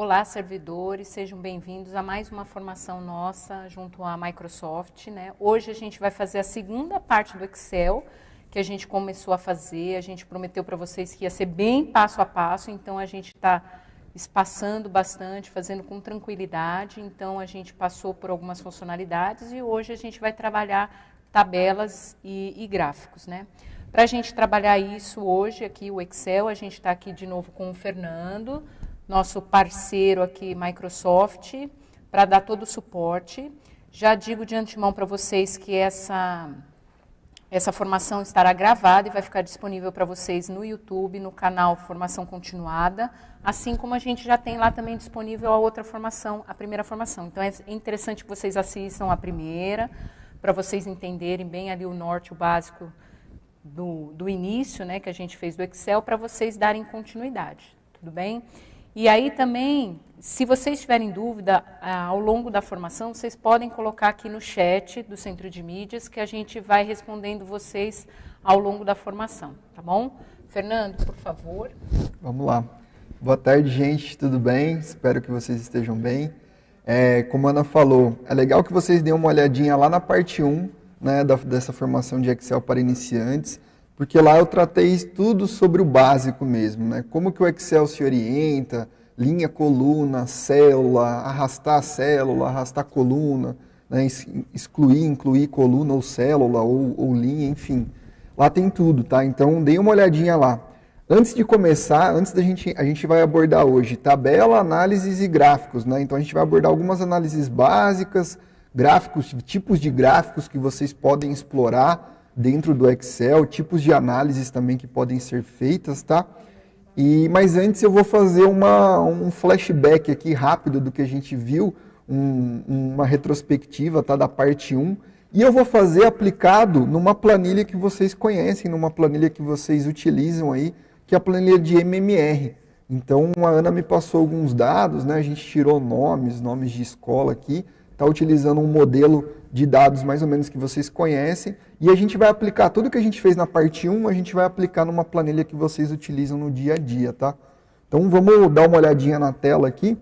Olá, servidores, sejam bem-vindos a mais uma formação nossa junto à Microsoft, né? Hoje a gente vai fazer a segunda parte do Excel, que a gente começou a fazer. A gente prometeu para vocês que ia ser bem passo a passo, então a gente está espaçando bastante, fazendo com tranquilidade. Então a gente passou por algumas funcionalidades e hoje a gente vai trabalhar tabelas e gráficos, né? Para a gente trabalhar isso hoje aqui, o Excel, a gente está aqui de novo com o Fernando, nosso parceiro aqui, Microsoft, para dar todo o suporte. Já digo de antemão para vocês que essa formação estará gravada e vai ficar disponível para vocês no YouTube, no canal Formação Continuada, assim como a gente já tem lá também disponível a outra formação, a primeira formação. Então é interessante que vocês assistam a primeira, para vocês entenderem bem ali o norte, o básico do início, né, que a gente fez do Excel, para vocês darem continuidade, tudo bem? E aí também, se vocês tiverem dúvida ao longo da formação, vocês podem colocar aqui no chat do Centro de Mídias, que a gente vai respondendo vocês ao longo da formação, tá bom? Fernando, por favor. Vamos lá. Boa tarde, gente, tudo bem? Espero que vocês estejam bem. Como a Ana falou, é legal que vocês deem uma olhadinha lá na parte 1, né, dessa formação de Excel para iniciantes, porque lá eu tratei tudo sobre o básico mesmo, né? Como que o Excel se orienta, linha, coluna, célula, arrastar a célula, arrastar a coluna, né? Excluir, incluir coluna ou célula ou linha, enfim. Lá tem tudo, tá? Então, dê uma olhadinha lá. Antes de começar, a gente vai abordar hoje tabela, análises e gráficos, né? Então, a gente vai abordar algumas análises básicas, gráficos, tipos de gráficos que vocês podem explorar dentro do Excel, tipos de análises também que podem ser feitas, tá? Mas antes eu vou fazer um flashback aqui rápido do que a gente viu, uma retrospectiva, tá, da parte 1, e eu vou fazer aplicado numa planilha que vocês conhecem, numa planilha que vocês utilizam aí, que é a planilha de MMR. Então a Ana me passou alguns dados, né? A gente tirou nomes de escola aqui, está utilizando um modelo de dados mais ou menos que vocês conhecem, e a gente vai aplicar tudo que a gente fez na parte 1, a gente vai aplicar numa planilha que vocês utilizam no dia a dia, tá? Então vamos dar uma olhadinha na tela aqui.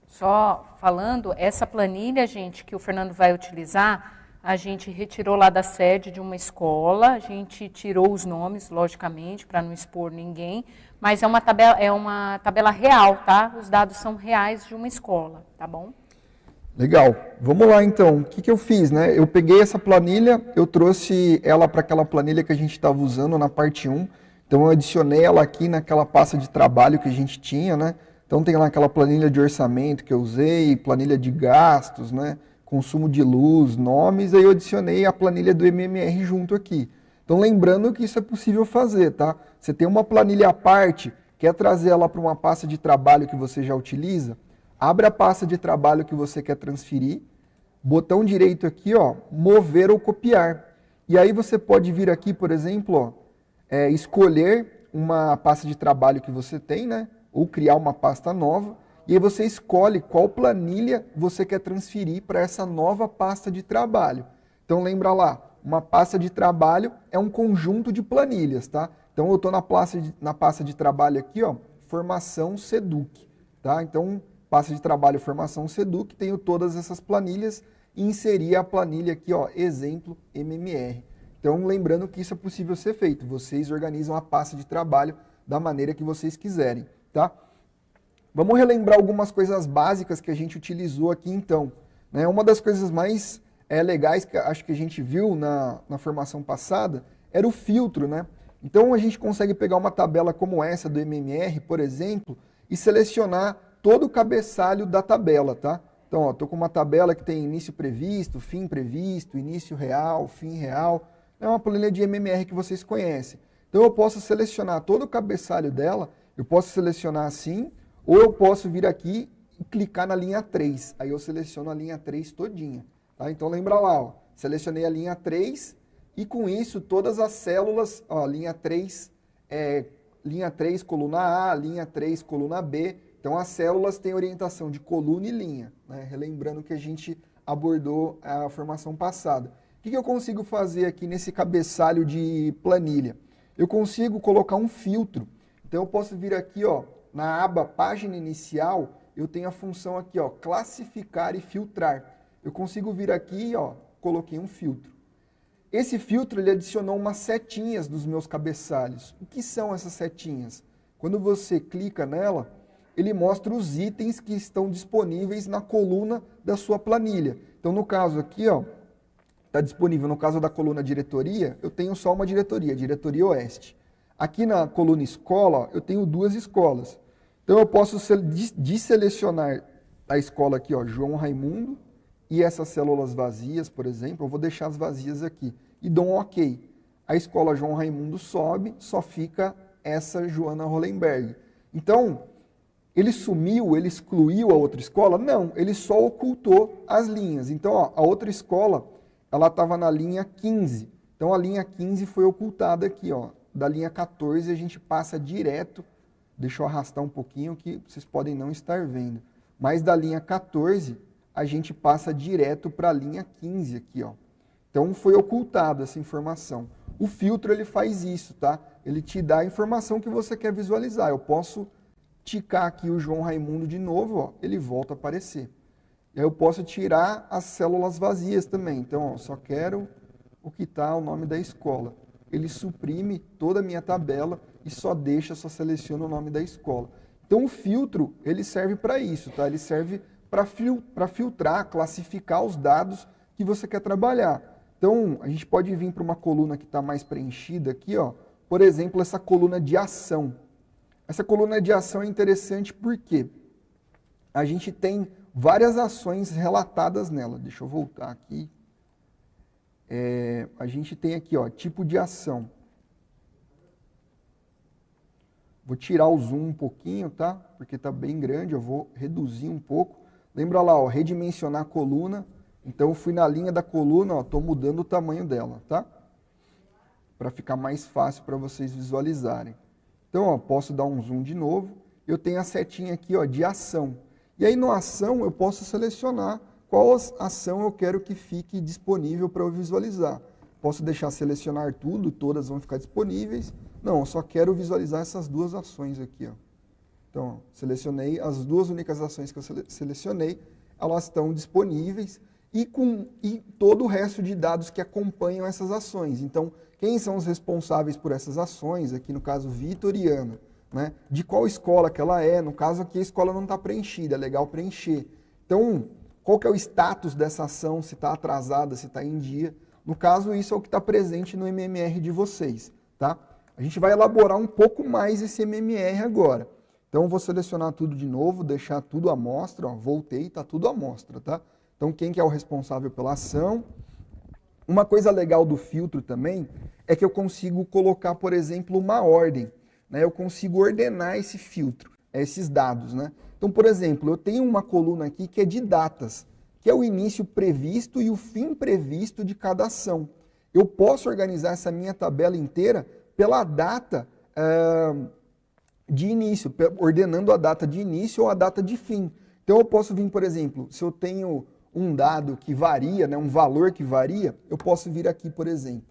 Só falando, essa planilha, gente, que o Fernando vai utilizar, a gente retirou lá da sede de uma escola, a gente tirou os nomes, logicamente, para não expor ninguém, mas é uma tabela real, tá? Os dados são reais de uma escola, tá bom? Legal, vamos lá então. O que eu fiz, né? Eu peguei essa planilha, eu trouxe ela para aquela planilha que a gente estava usando na parte 1, então eu adicionei ela aqui naquela pasta de trabalho que a gente tinha, né? Então tem lá aquela planilha de orçamento que eu usei, planilha de gastos, né? Consumo de luz, nomes, aí eu adicionei a planilha do MMR junto aqui. Então lembrando que isso é possível fazer, tá? Você tem uma planilha à parte, quer trazer ela para uma pasta de trabalho que você já utiliza? Abre a pasta de trabalho que você quer transferir, botão direito aqui, ó, mover ou copiar. E aí você pode vir aqui, por exemplo, ó, escolher uma pasta de trabalho que você tem, né? Ou criar uma pasta nova. E aí você escolhe qual planilha você quer transferir para essa nova pasta de trabalho. Então lembra lá, uma pasta de trabalho é um conjunto de planilhas, tá? Então eu estou na pasta de trabalho aqui, ó, formação Seduc, tá? Então pasta de trabalho formação Seduc, tenho todas essas planilhas e inseri a planilha aqui, ó, exemplo MMR. Então, lembrando que isso é possível ser feito. Vocês organizam a pasta de trabalho da maneira que vocês quiserem, tá? Vamos relembrar algumas coisas básicas que a gente utilizou aqui, então. Né? Uma das coisas mais legais que acho que a gente viu na formação passada era o filtro, né? Então, a gente consegue pegar uma tabela como essa do MMR, por exemplo, e selecionar todo o cabeçalho da tabela, tá? Então, estou com uma tabela que tem início previsto, fim previsto, início real, fim real. É uma planilha de MMR que vocês conhecem. Então, eu posso selecionar todo o cabeçalho dela, eu posso selecionar assim, ou eu posso vir aqui e clicar na linha 3. Aí eu seleciono a linha 3 todinha. Tá? Então, lembra lá, ó, selecionei a linha 3 e com isso todas as células, ó, linha 3, coluna A, linha 3, coluna B. Então, as células têm orientação de coluna e linha, né? Relembrando que a gente abordou a formação passada. O que eu consigo fazer aqui nesse cabeçalho de planilha? Eu consigo colocar um filtro. Então, eu posso vir aqui, ó, na aba página inicial, eu tenho a função aqui, ó, classificar e filtrar. Eu consigo vir aqui, ó, coloquei um filtro. Esse filtro, ele adicionou umas setinhas dos meus cabeçalhos. O que são essas setinhas? Quando você clica nela, ele mostra os itens que estão disponíveis na coluna da sua planilha. Então, no caso aqui, ó, está disponível, no caso da coluna diretoria, eu tenho só uma diretoria, diretoria oeste. Aqui na coluna escola, eu tenho 2 escolas. Então, eu posso desselecionar a escola aqui, ó, João Raimundo, e essas células vazias, por exemplo, eu vou deixar as vazias aqui. E dou um OK. A escola João Raimundo sobe, só fica essa Joana Hollenberg. Então, ele sumiu, ele excluiu a outra escola? Não, ele só ocultou as linhas. Então, ó, a outra escola, ela estava na linha 15. Então, a linha 15 foi ocultada aqui, ó. Da linha 14, a gente passa direto. Deixa eu arrastar um pouquinho que vocês podem não estar vendo. Mas da linha 14, a gente passa direto para a linha 15 aqui, ó. Então, foi ocultada essa informação. O filtro, ele faz isso, tá? Ele te dá a informação que você quer visualizar. Eu posso ticar aqui o João Raimundo de novo, ó, ele volta a aparecer. E aí eu posso tirar as células vazias também. Então, ó, só quero o que está o nome da escola. Ele suprime toda a minha tabela e só seleciona o nome da escola. Então, o filtro, ele serve para isso, tá? Ele serve para filtrar, classificar os dados que você quer trabalhar. Então, a gente pode vir para uma coluna que está mais preenchida aqui, ó. Por exemplo, essa coluna de ação. Essa coluna de ação é interessante porque a gente tem várias ações relatadas nela. Deixa eu voltar aqui. A gente tem aqui, ó, tipo de ação. Vou tirar o zoom um pouquinho, tá? Porque está bem grande, eu vou reduzir um pouco. Lembra lá, ó, redimensionar a coluna. Então, eu fui na linha da coluna, estou mudando o tamanho dela, tá? Para ficar mais fácil para vocês visualizarem. Então, ó, posso dar um zoom de novo. Eu tenho a setinha aqui, ó, de ação. E aí, no ação, eu posso selecionar qual ação eu quero que fique disponível para eu visualizar. Posso deixar selecionar tudo, todas vão ficar disponíveis. Não, eu só quero visualizar essas 2 ações aqui, ó. Então, ó, selecionei as 2 únicas ações que eu selecionei, elas estão disponíveis. E todo o resto de dados que acompanham essas ações. Então, quem são os responsáveis por essas ações? Aqui no caso, Vitor e Ana. Né? De qual escola que ela é? No caso aqui, a escola não está preenchida, é legal preencher. Então, qual que é o status dessa ação? Se está atrasada, se está em dia. No caso, isso é o que está presente no MMR de vocês. Tá? A gente vai elaborar um pouco mais esse MMR agora. Então, eu vou selecionar tudo de novo, deixar tudo à mostra. Ó, voltei, está tudo à mostra, tá? Então, quem que é o responsável pela ação? Uma coisa legal do filtro também é que eu consigo colocar, por exemplo, uma ordem. Né? Eu consigo ordenar esse filtro, esses dados. Né? Então, por exemplo, eu tenho uma coluna aqui que é de datas, que é o início previsto e o fim previsto de cada ação. Eu posso organizar essa minha tabela inteira pela data de início, ordenando a data de início ou a data de fim. Então, eu posso vir, por exemplo, se eu tenho um dado que varia, né, um valor que varia, eu posso vir aqui, por exemplo,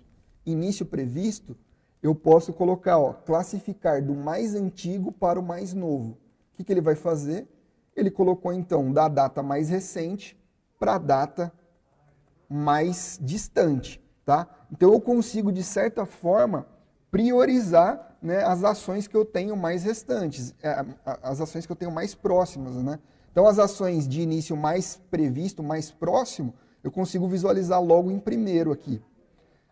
início previsto, eu posso colocar, ó, classificar do mais antigo para o mais novo. O que ele vai fazer? Ele colocou, então, da data mais recente para a data mais distante. Tá? Então, eu consigo, de certa forma, priorizar, né, as ações que eu tenho mais restantes, as ações que eu tenho mais próximas, né? Então, as ações de início mais previsto, mais próximo, eu consigo visualizar logo em primeiro aqui.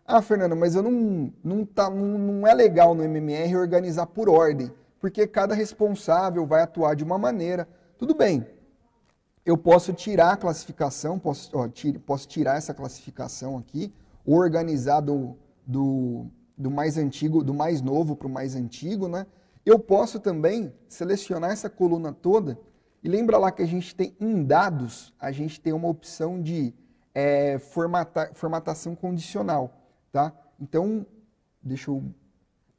Ah, Fernando, mas eu não é legal no MMR organizar por ordem, porque cada responsável vai atuar de uma maneira. Tudo bem, eu posso tirar a classificação, posso tirar essa classificação aqui, organizar do mais antigo, do mais novo para o mais antigo, né? Eu posso também selecionar essa coluna toda. E lembra lá que a gente tem em dados, a gente tem uma opção de formatação condicional, tá? Então, deixa eu...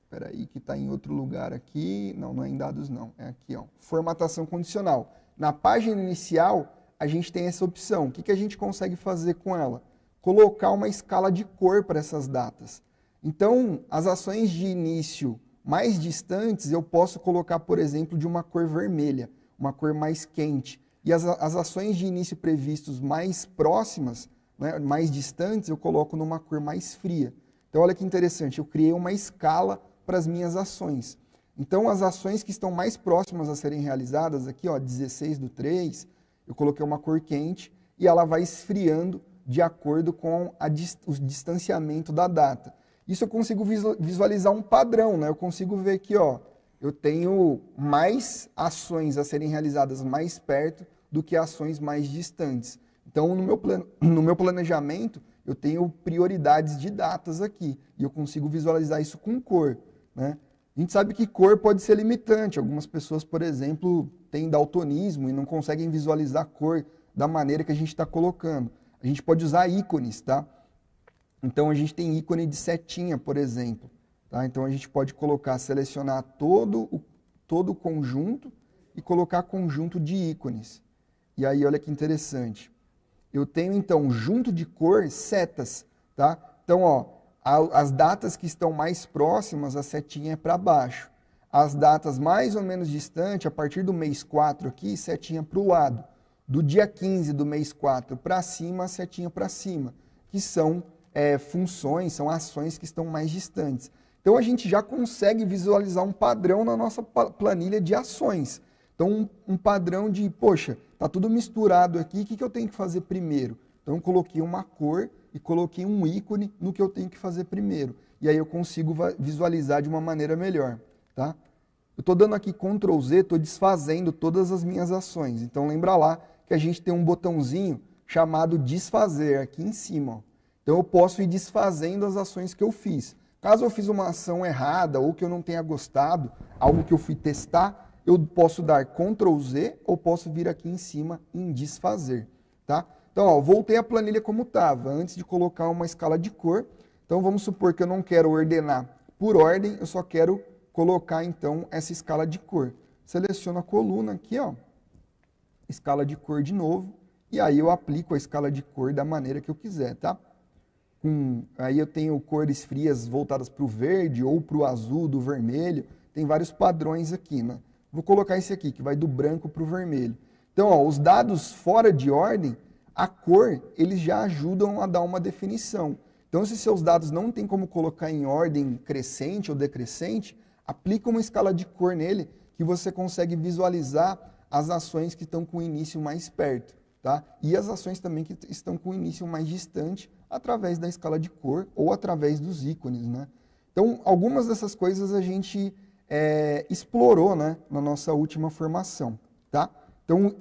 Espera aí que está em outro lugar aqui. Não é em dados não, é aqui, ó. Formatação condicional. Na página inicial, a gente tem essa opção. O que a gente consegue fazer com ela? Colocar uma escala de cor para essas datas. Então, as ações de início mais distantes, eu posso colocar, por exemplo, de uma cor vermelha, uma cor mais quente. E as ações de início previstos mais próximas, né, mais distantes, eu coloco numa cor mais fria. Então, olha que interessante, eu criei uma escala para as minhas ações. Então, as ações que estão mais próximas a serem realizadas, aqui, ó, 16/3, eu coloquei uma cor quente e ela vai esfriando de acordo com o distanciamento da data. Isso eu consigo visualizar um padrão, né? Eu consigo ver aqui, ó, eu tenho mais ações a serem realizadas mais perto do que ações mais distantes. Então, no meu planejamento, eu tenho prioridades de datas aqui, e eu consigo visualizar isso com cor, né? A gente sabe que cor pode ser limitante. Algumas pessoas, por exemplo, têm daltonismo e não conseguem visualizar a cor da maneira que a gente está colocando. A gente pode usar ícones, tá? Então, a gente tem ícone de setinha, por exemplo. Tá? Então, a gente pode selecionar todo o conjunto e colocar conjunto de ícones. E aí, olha que interessante. Eu tenho, então, junto de cor, setas. Tá? Então, ó, as datas que estão mais próximas, a setinha é para baixo. As datas mais ou menos distantes, a partir do mês 4 aqui, setinha para o lado. Do dia 15 do mês 4 para cima, a setinha para cima, que são funções, são ações que estão mais distantes. Então, a gente já consegue visualizar um padrão na nossa planilha de ações. Então, um padrão de, poxa, está tudo misturado aqui, o que eu tenho que fazer primeiro? Então, eu coloquei uma cor e coloquei um ícone no que eu tenho que fazer primeiro. E aí eu consigo visualizar de uma maneira melhor. Tá? Eu estou dando aqui Ctrl Z, estou desfazendo todas as minhas ações. Então, lembra lá que a gente tem um botãozinho chamado desfazer aqui em cima. Ó. Então, eu posso ir desfazendo as ações que eu fiz. Caso eu fiz uma ação errada ou que eu não tenha gostado, algo que eu fui testar, eu posso dar Ctrl Z ou posso vir aqui em cima em desfazer. Tá? Então, ó, voltei a planilha como estava, antes de colocar uma escala de cor. Então, vamos supor que eu não quero ordenar por ordem, eu só quero colocar, então, essa escala de cor. Seleciono a coluna aqui, ó, escala de cor de novo, e aí eu aplico a escala de cor da maneira que eu quiser, tá? Aí eu tenho cores frias voltadas para o verde ou para o azul, do vermelho, tem vários padrões aqui, né? Vou colocar esse aqui, que vai do branco para o vermelho. Então, ó, os dados fora de ordem, a cor, eles já ajudam a dar uma definição. Então, se seus dados não tem como colocar em ordem crescente ou decrescente, aplica uma escala de cor nele que você consegue visualizar as ações que estão com o início mais perto, tá? E as ações também que estão com o início mais distante através da escala de cor ou através dos ícones, né? Então, algumas dessas coisas a gente explorou, né, na nossa última formação, tá? Então,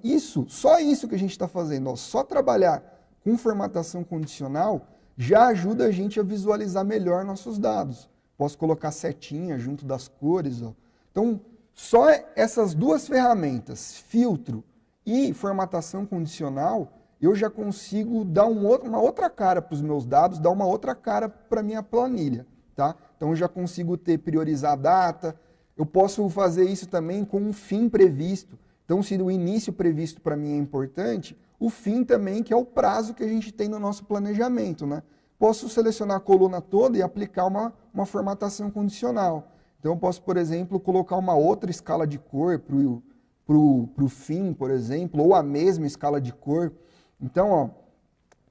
só isso que a gente está fazendo, ó, só trabalhar com formatação condicional já ajuda a gente a visualizar melhor nossos dados. Posso colocar setinha junto das cores. Ó. Então, só essas duas ferramentas, filtro e formatação condicional, eu já consigo dar uma outra cara para os meus dados, dar uma outra cara para a minha planilha. Tá? Então, eu já consigo priorizar a data. Eu posso fazer isso também com um fim previsto. Então, se o início previsto para mim é importante, o fim também, que é o prazo que a gente tem no nosso planejamento, né? Posso selecionar a coluna toda e aplicar uma formatação condicional. Então, eu posso, por exemplo, colocar uma outra escala de cor para o fim, por exemplo, ou a mesma escala de cor. Então, ó,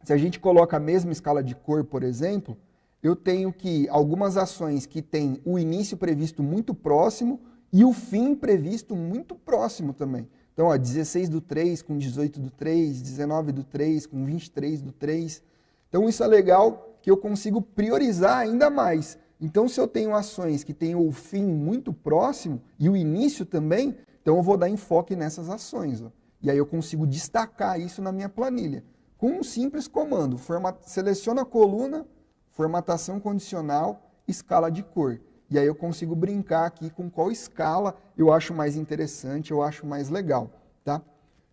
se a gente coloca a mesma escala de cor, por exemplo, eu tenho que algumas ações que têm o início previsto muito próximo e o fim previsto muito próximo também. Então, ó, 16/3 com 18/3, 19/3 com 23/3. Então, isso é legal que eu consigo priorizar ainda mais. Então, se eu tenho ações que têm o fim muito próximo e o início também, então eu vou dar enfoque nessas ações. Ó. E aí eu consigo destacar isso na minha planilha. Com um simples comando, seleciona a coluna, formatação condicional, escala de cor. E aí eu consigo brincar aqui com qual escala eu acho mais interessante, eu acho mais legal. Tá?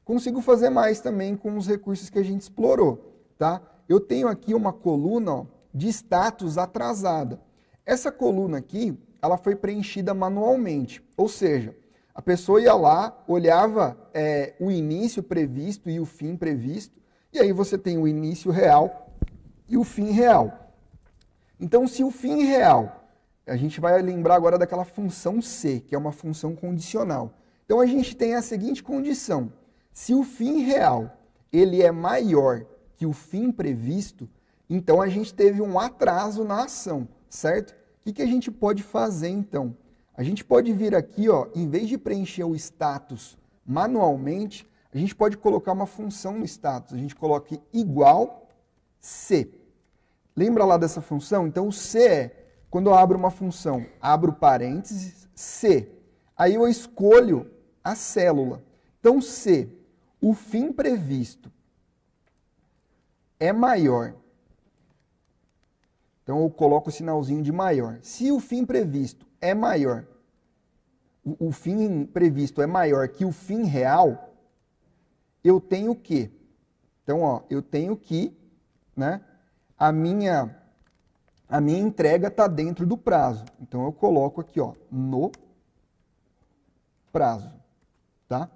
Consigo fazer mais também com os recursos que a gente explorou. Tá? Eu tenho aqui uma coluna, ó, de status atrasada. Essa coluna aqui, ela foi preenchida manualmente. Ou seja, a pessoa ia lá, olhava o início previsto e o fim previsto, e aí você tem o início real e o fim real. Então, se o fim real a gente vai lembrar agora daquela função C, que é uma função condicional. Então a gente tem a seguinte condição: se o fim real ele é maior que o fim previsto, então a gente teve um atraso na ação, certo? O que a gente pode fazer então? A gente pode vir aqui, ó, em vez de preencher o status manualmente, a gente pode colocar uma função no status. A gente coloca igual C. Lembra lá dessa função? Então o C é, quando eu abro uma função, abro parênteses, C. Aí eu escolho a célula. Então C, o fim previsto é maior. Então eu coloco o sinalzinho de maior. Se o fim previsto é maior, o fim previsto é maior que o fim real, eu tenho o quê? Então, ó, eu tenho que, né, a minha entrega está dentro do prazo. Então eu coloco aqui, ó, no prazo, tá?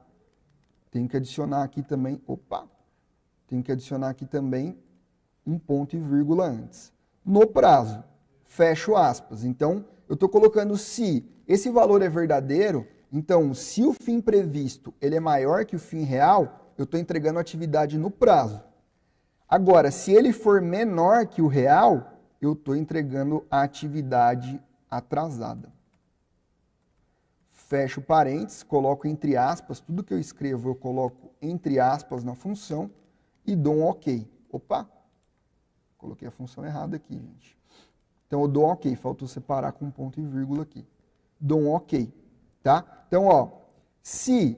Tenho que adicionar aqui também, tenho que adicionar aqui também um ponto e vírgula antes. No prazo, fecho aspas. Então, eu estou colocando se esse valor é verdadeiro, então, se o fim previsto ele é maior que o fim real, eu estou entregando a atividade no prazo. Agora, se ele for menor que o real, eu estou entregando a atividade atrasada. Fecho parênteses, coloco entre aspas, tudo que eu escrevo eu coloco entre aspas na função e dou um OK. Coloquei a função errada aqui, gente. Então eu dou um OK, faltou separar com um ponto e vírgula aqui. Dou um OK, tá? Então, ó, se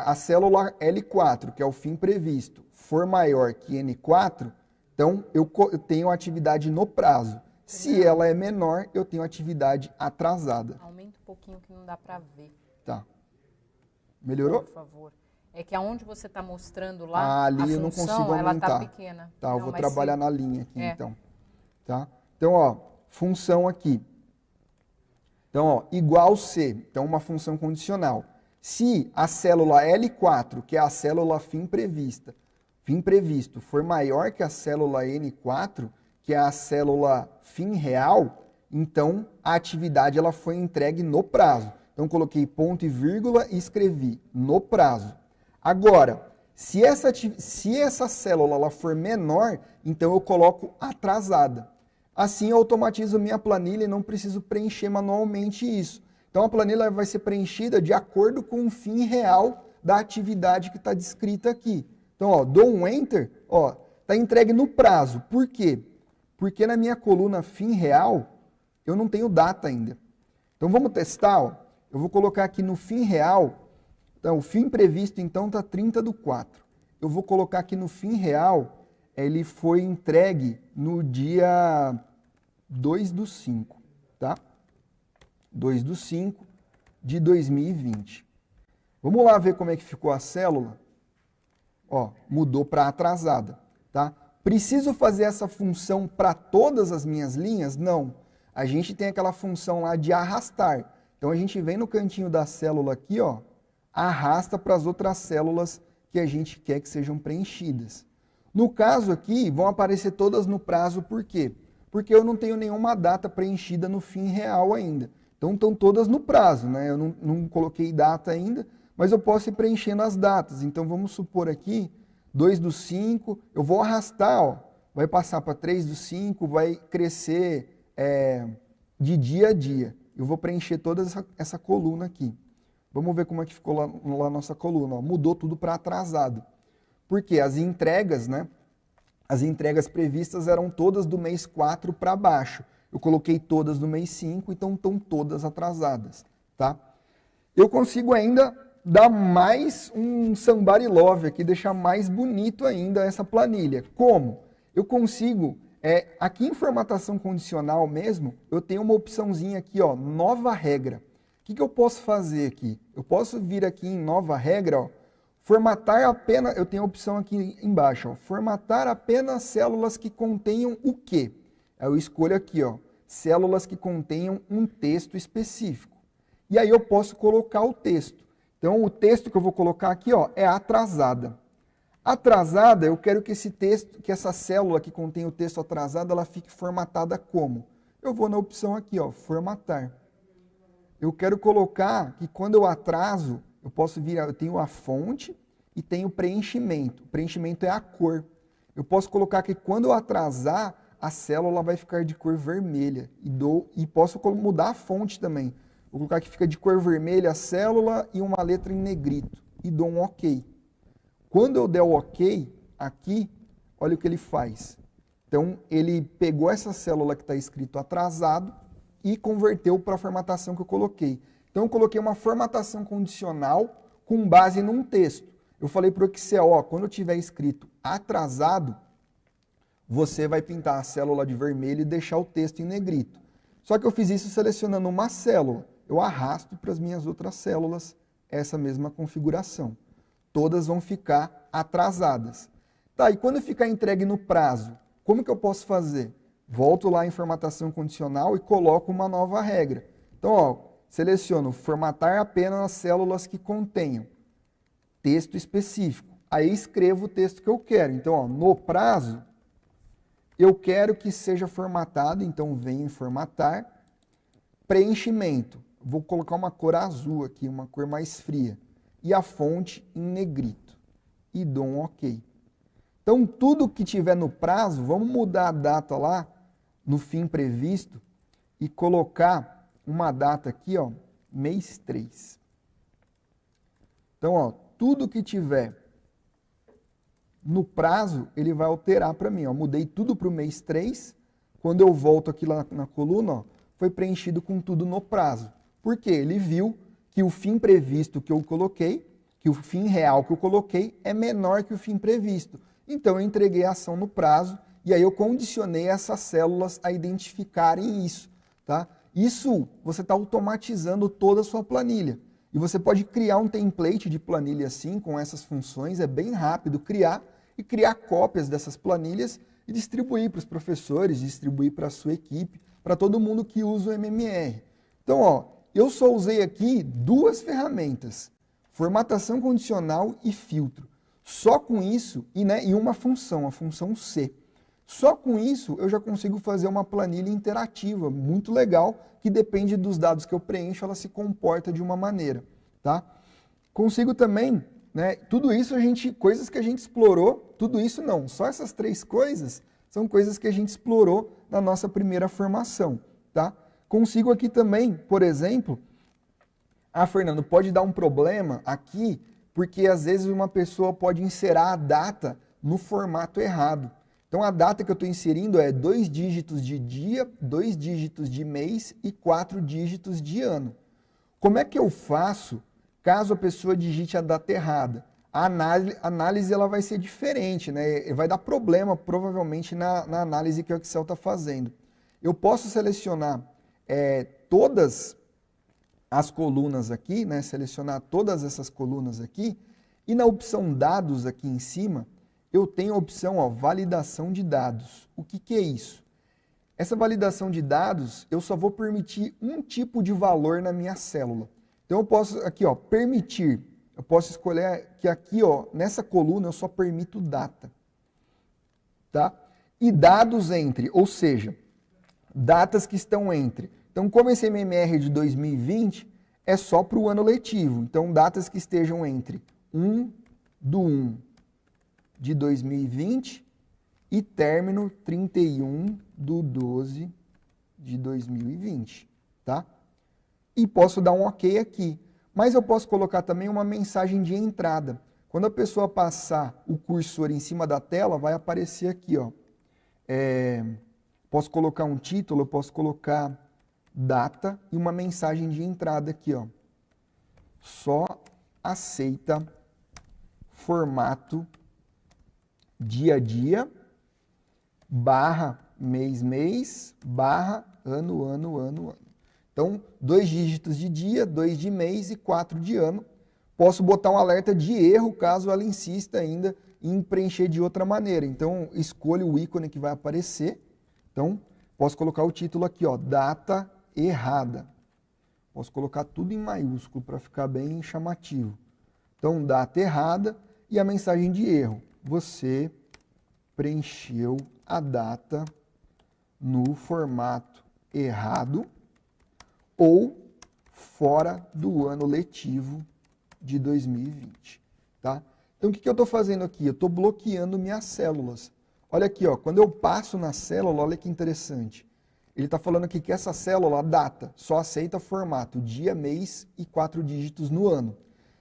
a célula L4, que é o fim previsto, for maior que N4, então eu tenho atividade no prazo. Se ela é menor, eu tenho atividade atrasada. Aumenta um pouquinho que não dá para ver. Tá. Melhorou? Por favor. É que aonde você está mostrando lá, ali a eu não função, consigo aumentar. ela está pequena. Tá, eu vou trabalhar na linha aqui, É. então. Tá? Então, ó, função aqui. Então, ó, igual C. Então, uma função condicional. Se a célula L4, que é a célula fim previsto, for maior que a célula N4, que é a célula fim real, então a atividade ela foi entregue no prazo. Então, coloquei ponto e vírgula e escrevi no prazo. Agora, se essa célula ela for menor, então eu coloco atrasada. Assim eu automatizo minha planilha e não preciso preencher manualmente isso. Então a planilha vai ser preenchida de acordo com o fim real da atividade que está descrita aqui. Então, ó, dou um Enter, ó, está entregue no prazo. Por quê? Porque na minha coluna fim real, eu não tenho data ainda. Então vamos testar, ó. Eu vou colocar aqui no fim real, então o fim previsto então está 30/4. Eu vou colocar aqui no fim real, ele foi entregue no dia 2/5, tá? 2/5 de 2020. Vamos lá ver como é que ficou a célula. Ó, mudou para atrasada, tá? Preciso fazer essa função para todas as minhas linhas? Não. A gente tem aquela função lá de arrastar. Então a gente vem no cantinho da célula aqui, ó, arrasta para as outras células que a gente quer que sejam preenchidas. No caso aqui, vão aparecer todas no prazo, por quê? Porque eu não tenho nenhuma data preenchida no fim real ainda. Então estão todas no prazo, né? Eu não coloquei data ainda, mas eu posso ir preenchendo as datas. Então vamos supor aqui, 2/5, eu vou arrastar, ó, vai passar para 3/5, vai crescer de dia a dia. Eu vou preencher toda essa coluna aqui. Vamos ver como é que ficou lá a nossa coluna. Ó. Mudou tudo para atrasado. Porque as entregas, né? As entregas previstas eram todas do mês 4 para baixo. Eu coloquei todas do mês 5, então estão todas atrasadas, tá? Eu consigo ainda dar mais um somebody love aqui, deixar mais bonito ainda essa planilha. Como? Eu consigo, aqui em formatação condicional mesmo, eu tenho uma opçãozinha aqui, ó, nova regra. O que eu posso fazer aqui? Eu posso vir aqui em nova regra, ó, formatar apenas, eu tenho a opção aqui embaixo, ó, formatar apenas células que contenham o quê? Eu escolho aqui, ó, células que contenham um texto específico. E aí eu posso colocar o texto. Então o texto que eu vou colocar aqui, ó, é atrasada. Atrasada, eu quero que esse texto, que essa célula que contém o texto atrasado, ela fique formatada como? Eu vou na opção aqui, ó, formatar. Eu quero colocar que quando eu atraso, eu posso vir, eu tenho a fonte e tenho o preenchimento. O preenchimento é a cor. Eu posso colocar que quando eu atrasar, a célula vai ficar de cor vermelha. E posso mudar a fonte também. Vou colocar que fica de cor vermelha a célula e uma letra em negrito. E dou um OK. Quando eu der o OK aqui, olha o que ele faz. Então, ele pegou essa célula que está escrito atrasado e converteu para a formatação que eu coloquei. Então, eu coloquei uma formatação condicional com base num texto. Eu falei para o Excel, ó, quando eu tiver escrito atrasado, você vai pintar a célula de vermelho e deixar o texto em negrito. Só que eu fiz isso selecionando uma célula. Eu arrasto para as minhas outras células essa mesma configuração. Todas vão ficar atrasadas. Tá, e quando ficar entregue no prazo, como que eu posso fazer? Volto lá em formatação condicional e coloco uma nova regra. Então, ó, seleciono formatar apenas as células que contenham texto específico. Aí escrevo o texto que eu quero. Então, ó, no prazo, eu quero que seja formatado, então venho em formatar, preenchimento. Vou colocar uma cor azul aqui, uma cor mais fria. E a fonte em negrito. E dou um OK. Então, tudo que tiver no prazo, vamos mudar a data lá, no fim previsto, e colocar uma data aqui, ó, mês 3. Então, ó, tudo que tiver no prazo, ele vai alterar para mim. Ó. Mudei tudo para o mês 3. Quando eu volto aqui lá na coluna, ó, foi preenchido com tudo no prazo. Por quê? Ele viu que o fim previsto que eu coloquei, que o fim real que eu coloquei, é menor que o fim previsto. Então, eu entreguei a ação no prazo e aí eu condicionei essas células a identificarem isso. Tá? Isso, você está automatizando toda a sua planilha. E você pode criar um template de planilha assim, com essas funções, é bem rápido criar, e criar cópias dessas planilhas e distribuir para os professores, distribuir para a sua equipe, para todo mundo que usa o MMR. Então, ó, eu só usei aqui duas ferramentas, formatação condicional e filtro. Só com isso, e uma função, a função C. Só com isso eu já consigo fazer uma planilha interativa, muito legal, que depende dos dados que eu preencho, ela se comporta de uma maneira. Tá? Consigo também, né, tudo isso coisas que a gente explorou, tudo isso não, só essas 3 coisas são coisas que a gente explorou na nossa primeira formação. Tá? Consigo aqui também, por exemplo, Fernando, pode dar um problema aqui, porque às vezes uma pessoa pode inserir a data no formato errado. Então a data que eu estou inserindo é 2 dígitos de dia, 2 dígitos de mês e 4 dígitos de ano. Como é que eu faço caso a pessoa digite a data errada? A análise ela vai ser diferente, né? Vai dar problema provavelmente na análise que o Excel está fazendo. Eu posso selecionar todas as colunas aqui, né? Selecionar todas essas colunas aqui, e na opção dados aqui em cima, eu tenho a opção, ó, validação de dados. O que é isso? Essa validação de dados, eu só vou permitir um tipo de valor na minha célula. Então eu posso aqui, ó, permitir. Eu posso escolher que aqui, ó, nessa coluna eu só permito data. Tá? E dados entre, ou seja, datas que estão entre. Então, como esse MMR de 2020 é só para o ano letivo. Então, datas que estejam entre 1/1 de 2020 e término 31/12 de 2020, tá? E posso dar um OK aqui. Mas eu posso colocar também uma mensagem de entrada. Quando a pessoa passar o cursor em cima da tela, vai aparecer aqui, ó. Posso colocar um título, eu posso colocar data e uma mensagem de entrada aqui, ó. Só aceita formato dia a dia, /mês, /ano. Então, 2 dígitos de dia, 2 de mês e 4 de ano. Posso botar um alerta de erro caso ela insista ainda em preencher de outra maneira. Então, escolho o ícone que vai aparecer. Então, posso colocar o título aqui, ó, data errada. Posso colocar tudo em maiúsculo para ficar bem chamativo. Então, data errada e a mensagem de erro. Você preencheu a data no formato errado ou fora do ano letivo de 2020, tá? Então, o que eu estou fazendo aqui? Eu estou bloqueando minhas células. Olha aqui, ó, quando eu passo na célula, olha que interessante. Ele está falando aqui que essa célula, a data, só aceita formato dia, mês e 4 dígitos no ano.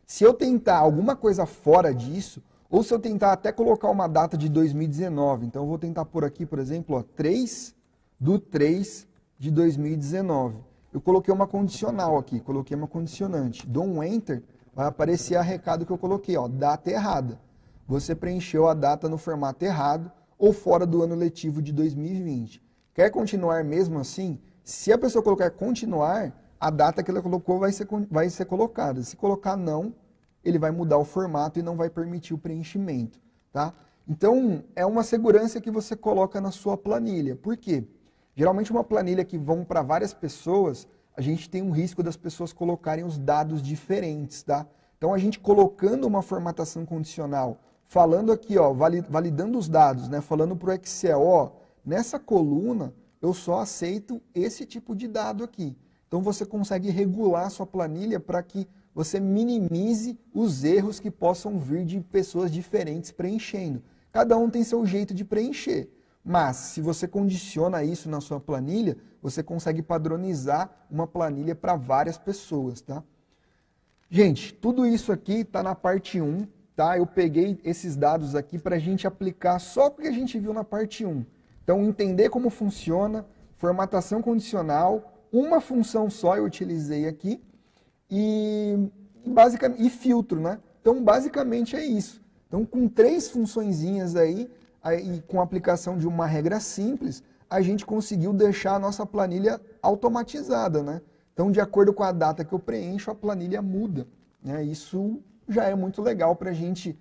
Se eu tentar alguma coisa fora disso, ou se eu tentar até colocar uma data de 2019, então eu vou tentar por aqui, por exemplo, ó, 3/3/2019. Eu coloquei uma condicional aqui, coloquei uma condicionante. Dou um Enter, vai aparecer a recado que eu coloquei, ó, data errada. Você preencheu a data no formato errado ou fora do ano letivo de 2020. Quer continuar mesmo assim? Se a pessoa colocar continuar, a data que ela colocou vai ser colocada. Se colocar não, ele vai mudar o formato e não vai permitir o preenchimento, tá? Então, é uma segurança que você coloca na sua planilha. Por quê? Geralmente uma planilha que vão para várias pessoas, a gente tem um risco das pessoas colocarem os dados diferentes, tá? Então a gente colocando uma formatação condicional, falando aqui, ó, validando os dados, né? Falando para o Excel, ó, nessa coluna eu só aceito esse tipo de dado aqui. Então você consegue regular a sua planilha para que você minimize os erros que possam vir de pessoas diferentes preenchendo. Cada um tem seu jeito de preencher. Mas, se você condiciona isso na sua planilha, você consegue padronizar uma planilha para várias pessoas, tá? Gente, tudo isso aqui está na parte 1, tá? Eu peguei esses dados aqui para a gente aplicar só o que a gente viu na parte 1. Então, entender como funciona, formatação condicional, uma função só eu utilizei aqui e filtro, né? Então, basicamente é isso. Então, com 3 funçõezinhas aí, e com a aplicação de uma regra simples, a gente conseguiu deixar a nossa planilha automatizada, né? Então, de acordo com a data que eu preencho, a planilha muda, né? Isso já é muito legal para a gente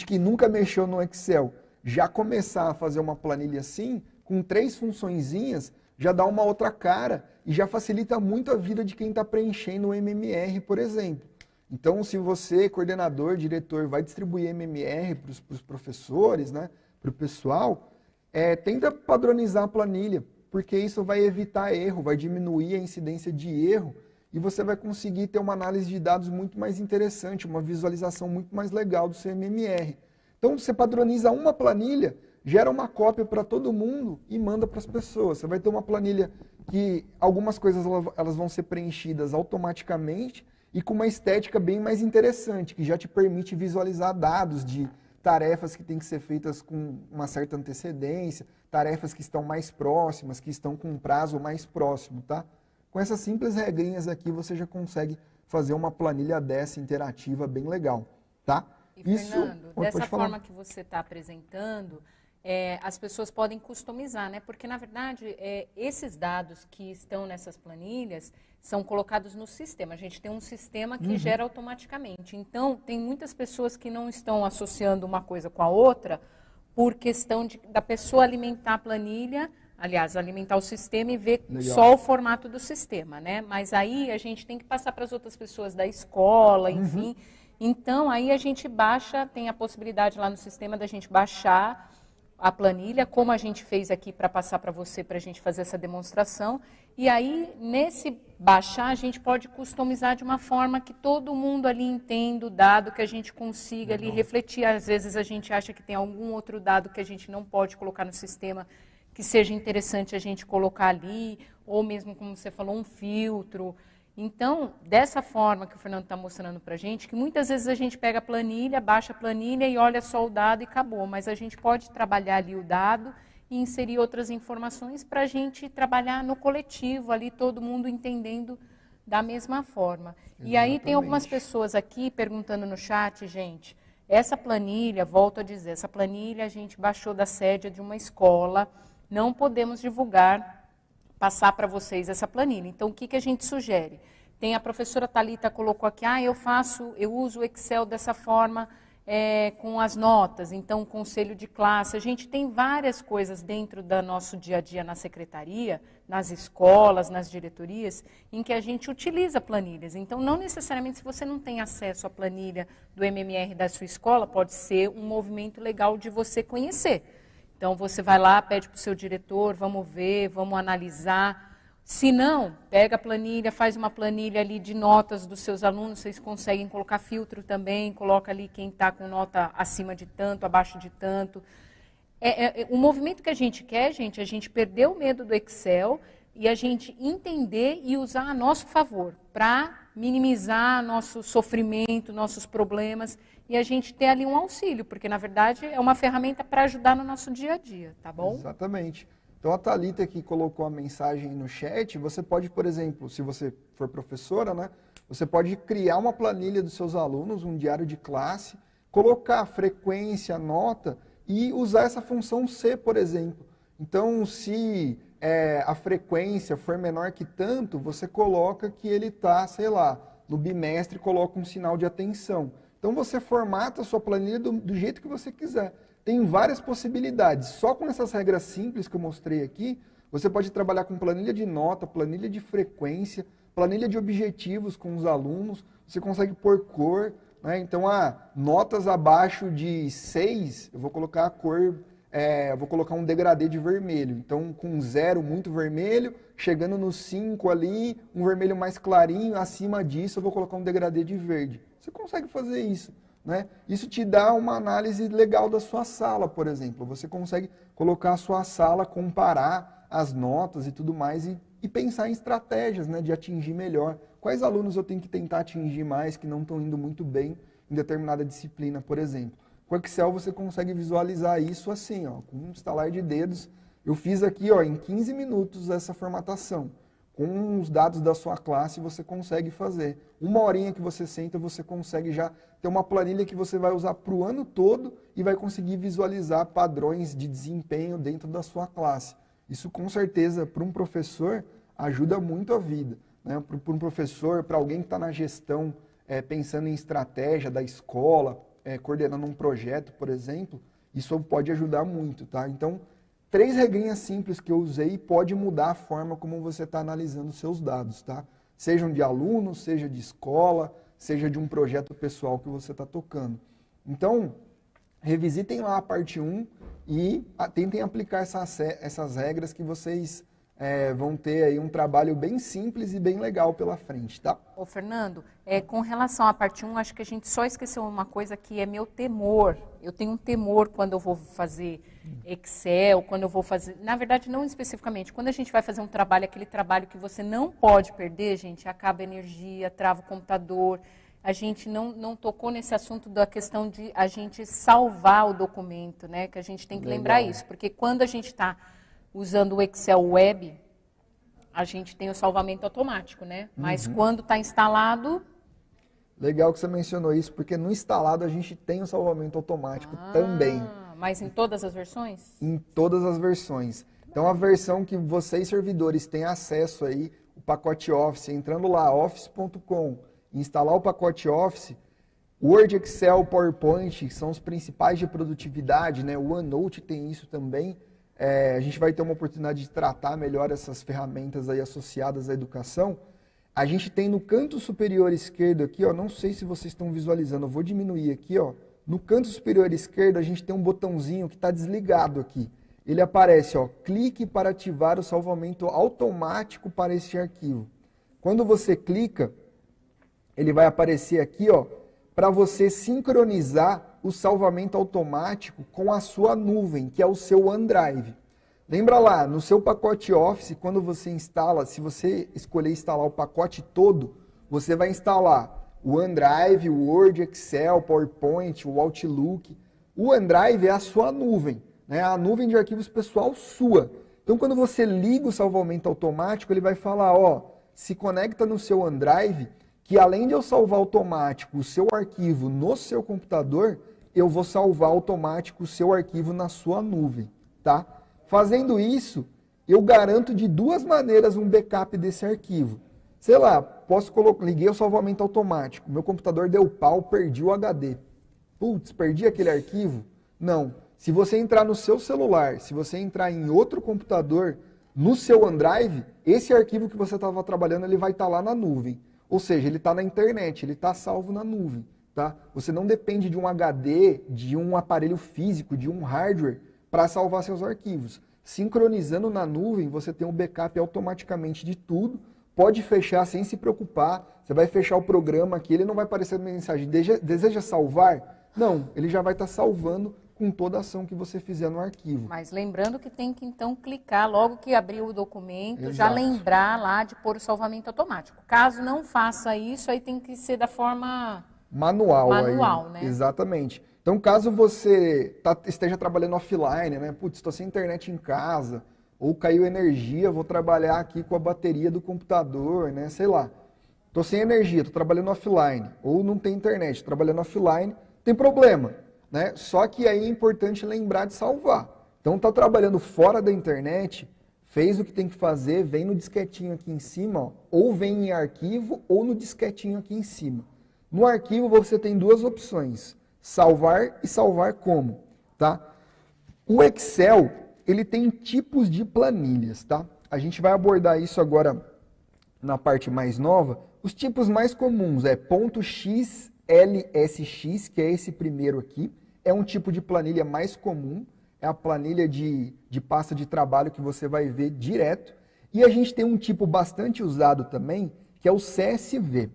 que nunca mexeu no Excel, já começar a fazer uma planilha assim, com 3 funçõezinhas, já dá uma outra cara e já facilita muito a vida de quem está preenchendo o MMR, por exemplo. Então, se você, coordenador, diretor, vai distribuir MMR para os professores, né? Para o pessoal, tenta padronizar a planilha, porque isso vai evitar erro, vai diminuir a incidência de erro e você vai conseguir ter uma análise de dados muito mais interessante, uma visualização muito mais legal do seu MMR. Então, você padroniza uma planilha, gera uma cópia para todo mundo e manda para as pessoas. Você vai ter uma planilha que algumas coisas elas vão ser preenchidas automaticamente e com uma estética bem mais interessante, que já te permite visualizar dados de tarefas que têm que ser feitas com uma certa antecedência, tarefas que estão mais próximas, que estão com um prazo mais próximo, tá? Com essas simples regrinhas aqui, você já consegue fazer uma planilha dessa interativa bem legal, tá? E, Fernando, dessa forma que você está apresentando, as pessoas podem customizar, né? Porque, na verdade, esses dados que estão nessas planilhas são colocados no sistema. A gente tem um sistema que gera automaticamente. Então, tem muitas pessoas que não estão associando uma coisa com a outra por questão da pessoa alimentar a planilha, aliás, alimentar o sistema e ver só o formato do sistema, né? Mas aí a gente tem que passar para as outras pessoas da escola, enfim. Então, aí a gente baixa, tem a possibilidade lá no sistema da gente baixar a planilha, como a gente fez aqui para passar para você, para a gente fazer essa demonstração. E aí, nesse baixar, a gente pode customizar de uma forma que todo mundo ali entenda o dado, que a gente consiga ali refletir. Às vezes a gente acha que tem algum outro dado que a gente não pode colocar no sistema, que seja interessante a gente colocar ali, ou mesmo, como você falou, um filtro. Então, dessa forma que o Fernando está mostrando para a gente, que muitas vezes a gente pega a planilha, baixa a planilha e olha só o dado e acabou. Mas a gente pode trabalhar ali o dado e inserir outras informações para a gente trabalhar no coletivo, ali todo mundo entendendo da mesma forma. Exatamente. E aí tem algumas pessoas aqui perguntando no chat, gente, essa planilha, volto a dizer, essa planilha a gente baixou da sede de uma escola, não podemos divulgar, passar para vocês essa planilha. Então, o que a gente sugere? Tem a professora Thalita colocou aqui, eu uso o Excel dessa forma com as notas, então, conselho de classe. A gente tem várias coisas dentro do nosso dia a dia na secretaria, nas escolas, nas diretorias, em que a gente utiliza planilhas. Então, não necessariamente, se você não tem acesso à planilha do MMR da sua escola, pode ser um movimento legal de você conhecer. Então, você vai lá, pede para o seu diretor, vamos ver, vamos analisar. Se não, pega a planilha, faz uma planilha ali de notas dos seus alunos, vocês conseguem colocar filtro também, coloca ali quem está com nota acima de tanto, abaixo de tanto. O movimento que a gente quer, gente, a gente perder o medo do Excel e a gente entender e usar a nosso favor para minimizar nosso sofrimento, nossos problemas e a gente ter ali um auxílio, porque na verdade é uma ferramenta para ajudar no nosso dia a dia, tá bom? Exatamente. Então a Thalita aqui colocou a mensagem no chat, você pode, por exemplo, se você for professora, né, você pode criar uma planilha dos seus alunos, um diário de classe, colocar frequência, nota e usar essa função C, por exemplo. Então, se a frequência for menor que tanto, você coloca que ele está, sei lá, no bimestre, coloca um sinal de atenção. Então, você formata a sua planilha do jeito que você quiser. Tem várias possibilidades. Só com essas regras simples que eu mostrei aqui, você pode trabalhar com planilha de nota, planilha de frequência, planilha de objetivos com os alunos, você consegue pôr cor, né? Então, notas abaixo de 6, eu vou colocar a cor, eu vou colocar um degradê de vermelho. Então, com 0 muito vermelho, chegando no 5 ali, um vermelho mais clarinho, acima disso eu vou colocar um degradê de verde. Você consegue fazer isso. Né? Isso te dá uma análise legal da sua sala, por exemplo. Você consegue colocar a sua sala, comparar as notas e tudo mais e pensar em estratégias, né, de atingir melhor. Quais alunos eu tenho que tentar atingir mais que não estão indo muito bem em determinada disciplina, por exemplo. Com o Excel você consegue visualizar isso assim, ó, com um estalar de dedos. Eu fiz aqui em 15 minutos essa formatação. Com os dados da sua classe você consegue fazer. Uma horinha que você senta, você consegue já ter uma planilha que você vai usar para o ano todo e vai conseguir visualizar padrões de desempenho dentro da sua classe. Isso com certeza para um professor ajuda muito a vida. Né? Para um professor, para alguém que está na gestão, pensando em estratégia da escola, coordenando um projeto, por exemplo, isso pode ajudar muito. Tá? Então, 3 regrinhas simples que eu usei pode mudar a forma como você está analisando os seus dados, tá? Sejam de alunos, seja de escola, seja de um projeto pessoal que você está tocando. Então, revisitem lá a parte 1 e tentem aplicar essas regras que vocês vão ter aí um trabalho bem simples e bem legal pela frente, tá? Ô, Fernando, com relação à parte 1, acho que a gente só esqueceu uma coisa que é meu temor. Eu tenho um temor quando eu vou fazer Excel, quando eu vou fazer... Na verdade, não especificamente. Quando a gente vai fazer um trabalho, aquele trabalho que você não pode perder, gente, acaba a energia, trava o computador. A gente não tocou nesse assunto da questão de a gente salvar o documento, né? Que a gente tem que lembrar isso. Porque quando a gente está usando o Excel Web, a gente tem o salvamento automático, né? Mas quando está instalado... Legal que você mencionou isso, porque no instalado a gente tem o salvamento automático também. Mas em todas as versões? Em todas as versões. Então a versão que vocês servidores têm acesso aí, o pacote Office, entrando lá, office.com, instalar o pacote Office, Word, Excel, PowerPoint, que são os principais de produtividade, né? O OneNote tem isso também. A gente vai ter uma oportunidade de tratar melhor essas ferramentas aí associadas à educação. A gente tem no canto superior esquerdo aqui, ó, não sei se vocês estão visualizando, eu vou diminuir aqui, ó. No canto superior esquerdo a gente tem um botãozinho que está desligado aqui. Ele aparece, ó, clique para ativar o salvamento automático para este arquivo. Quando você clica, ele vai aparecer aqui, ó, para você sincronizar o salvamento automático com a sua nuvem, que é o seu OneDrive. Lembra lá, no seu pacote Office, quando você instala, se você escolher instalar o pacote todo, você vai instalar o OneDrive, o Word, Excel, PowerPoint, o Outlook. O OneDrive é a sua nuvem, né? A nuvem de arquivos pessoal sua. Então, quando você liga o salvamento automático, ele vai falar, ó, se conecta no seu OneDrive, que além de eu salvar automático o seu arquivo no seu computador, eu vou salvar automático o seu arquivo na sua nuvem, tá? Fazendo isso, eu garanto de 2 maneiras um backup desse arquivo. Sei lá, liguei o salvamento automático, meu computador deu pau, perdi o HD. Putz, perdi aquele arquivo? Não. Se você entrar no seu celular, se você entrar em outro computador, no seu OneDrive, esse arquivo que você estava trabalhando, ele vai estar lá na nuvem. Ou seja, ele está na internet, ele está salvo na nuvem. Tá? Você não depende de um HD, de um aparelho físico, de um hardware, para salvar seus arquivos. Sincronizando na nuvem, você tem um backup automaticamente de tudo, pode fechar sem se preocupar, você vai fechar o programa aqui, ele não vai aparecer mensagem, deseja salvar? Não, ele já vai estar salvando com toda a ação que você fizer no arquivo. Mas lembrando que tem que então clicar logo que abrir o documento, Exato. já lembrar lá de pôr o salvamento automático. Caso não faça isso, aí tem que ser da forma manual aí, né? Exatamente. Então, caso você esteja trabalhando offline, né? Putz, estou sem internet em casa, ou caiu energia, vou trabalhar aqui com a bateria do computador, né? Sei lá. Estou sem energia, estou trabalhando offline, ou não tem internet, trabalhando offline, tem problema, né? Só que aí é importante lembrar de salvar. Então, está trabalhando fora da internet, fez o que tem que fazer, vem no disquetinho aqui em cima, ó, ou vem em arquivo, ou no disquetinho aqui em cima. No arquivo você tem duas opções, salvar e salvar como, tá? O Excel, ele tem tipos de planilhas, tá? A gente vai abordar isso agora na parte mais nova. Os tipos mais comuns é .xlsx, que é esse primeiro aqui, é um tipo de planilha mais comum, é a planilha de pasta de trabalho que você vai ver direto. E a gente tem um tipo bastante usado também, que é o CSV.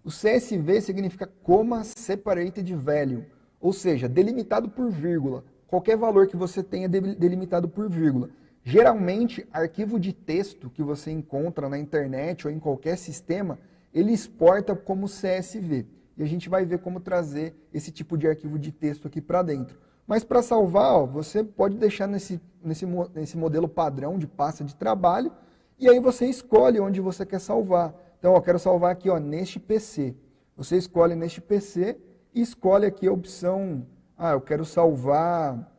O CSV significa Comma Separated Value, ou seja, delimitado por vírgula. Qualquer valor que você tenha delimitado por vírgula. Geralmente, arquivo de texto que você encontra na internet ou em qualquer sistema, ele exporta como CSV. E a gente vai ver como trazer esse tipo de arquivo de texto aqui para dentro. Mas para salvar, ó, você pode deixar nesse modelo padrão de pasta de trabalho e aí você escolhe onde você quer salvar. Então, eu quero salvar aqui, ó, neste PC. Você escolhe neste PC e escolhe aqui a opção, eu quero salvar,